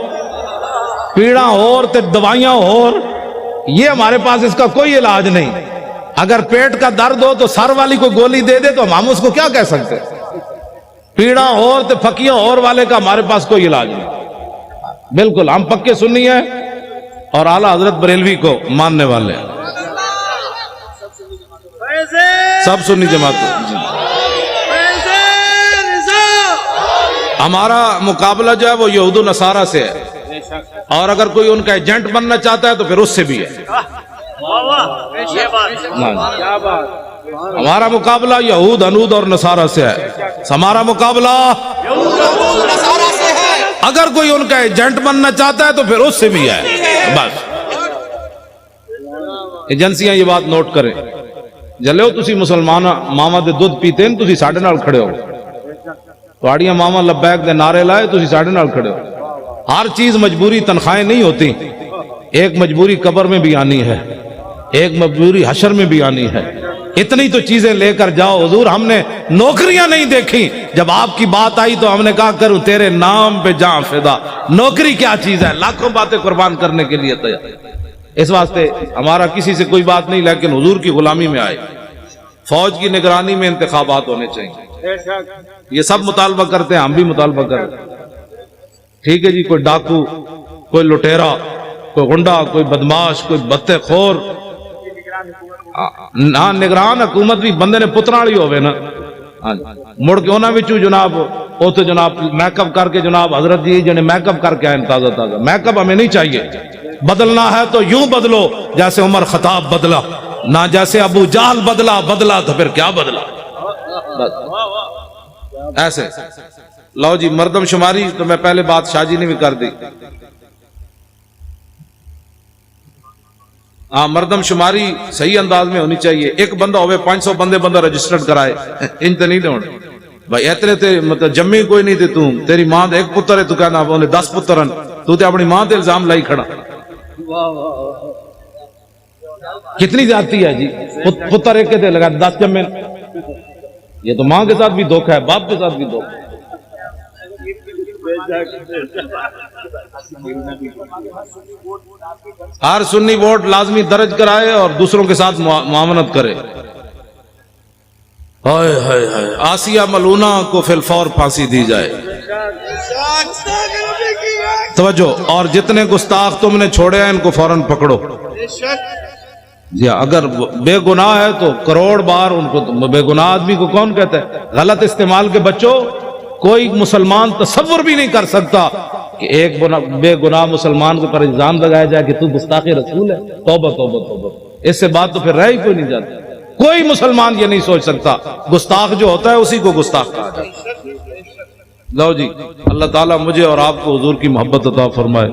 پیڑاں ہور تے دوائیاں ہور یہ ہمارے پاس اس کا کوئی علاج نہیں اگر پیٹ کا درد ہو تو سر والی کو گولی دے دے تو ہم اس کو کیا کہہ سکتے پیڑاں ہور تے پھکیاں ہور والے کا ہمارے پاس کوئی علاج نہیں بالکل ہم پکے سنی ہیں اور اعلیٰ حضرت بریلوی کو ماننے والے ہیں سب سنی جماعت ہمارا مقابلہ جو ہے وہ یہود و نصارہ سے ہے اور اگر کوئی ان کا ایجنٹ بننا چاہتا ہے تو پھر اس سے بھی ہے ہمارا مقابلہ یہود انود اور نصارہ سے ہے ہمارا مقابلہ اگر کوئی ان کا ایجنٹ بننا چاہتا ہے تو پھر اس سے بھی ہے بس ایجنسیاں یہ بات نوٹ کریں جلے ہو تسی مسلمان ماما دے دودھ پیتے ہیں تسی ساڑھے نال کھڑے ہو تواڑیاں ماما لبیک دے نعرے لائے تسی ساڑھے نال کھڑے ہو ہر چیز مجبوری تنخواہیں نہیں ہوتی ایک مجبوری قبر میں بھی آنی ہے ایک مجبوری حشر میں بھی آنی ہے اتنی تو چیزیں لے کر جاؤ حضور ہم نے نوکریاں نہیں دیکھی جب آپ کی بات آئی تو ہم نے کہا کروں تیرے نام پہ جاں فدا نوکری کیا چیز ہے لاکھوں باتیں قربان کرنے کے لیے تیار اس واسطے ہمارا کسی سے کوئی بات نہیں لیکن حضور کی غلامی میں آئے فوج کی نگرانی میں انتخابات ہونے چاہیے یہ سب مطالبہ کرتے ہیں ہم بھی مطالبہ کرتے ہیں ٹھیک ہے جی کوئی ڈاکو کوئی لٹیرا کوئی غنڈا کوئی بدماش کوئی بتے خور ہاں نگران حکومت بھی بندے نے پترالی ہوئے نا مڑ کے انہاں وچوں جناب او تو جناب میک اپ کر کے جناب حضرت جی جنہیں میک اپ کر کے آئے تازہ تازہ میک اپ ہمیں نہیں چاہیے بدلنا ہے تو یوں بدلو جیسے عمر خطاب بدلا نہ جیسے ابو جہل بدلا تو پھر کیا بدلا ایسے لو جی مردم شماری تو میں پہلے بات شاہ جی نے بھی کر دی ہاں مردم شماری صحیح انداز میں ہونی چاہیے ایک بندہ ہوئے 500 بندہ رجسٹرڈ کرائے ان تے نہیں ہونے بھائی اتنے تے مطلب جمی کوئی نہیں تے تیری ماں دے ایک پتر ہے تو کہنا بولے 10 پترن تو تے اپنی ماں تے الزام لائی کھڑا کتنی زیادتی ہے جی پتر ایک کے تے لگا 10 جمے یہ تو ماں کے ساتھ بھی دھوکہ ہے باپ کے ساتھ بھی دھوکہ ہے ہر سنی ووٹ لازمی درج کرائے اور دوسروں کے ساتھ معاونت کرے. ہائے ہائے ہائے، آسیہ ملونہ کو فی الفور پھانسی دی جائے. توجہ، اور جتنے گستاخ تم نے چھوڑے ہیں ان کو فوراً پکڑو. جی اگر بے گناہ ہے تو کروڑ بار ان کو. بے گناہ آدمی کو کون کہتا ہے؟ غلط استعمال کے بچوں، کوئی مسلمان تصور بھی نہیں کر سکتا کہ ایک بے گناہ مسلمان کو پر الزام لگایا جائے کہ تو گستاخ رسول ہے. توبہ توبہ توبہ، اس سے بات تو پھر رہ ہی کوئی نہیں جاتی. کوئی مسلمان یہ نہیں سوچ سکتا. گستاخ جو ہوتا ہے اسی کو گستاخ کہا جاتا ہے. لو جی، اللہ تعالیٰ مجھے اور آپ کو حضور کی محبت عطا فرمائے.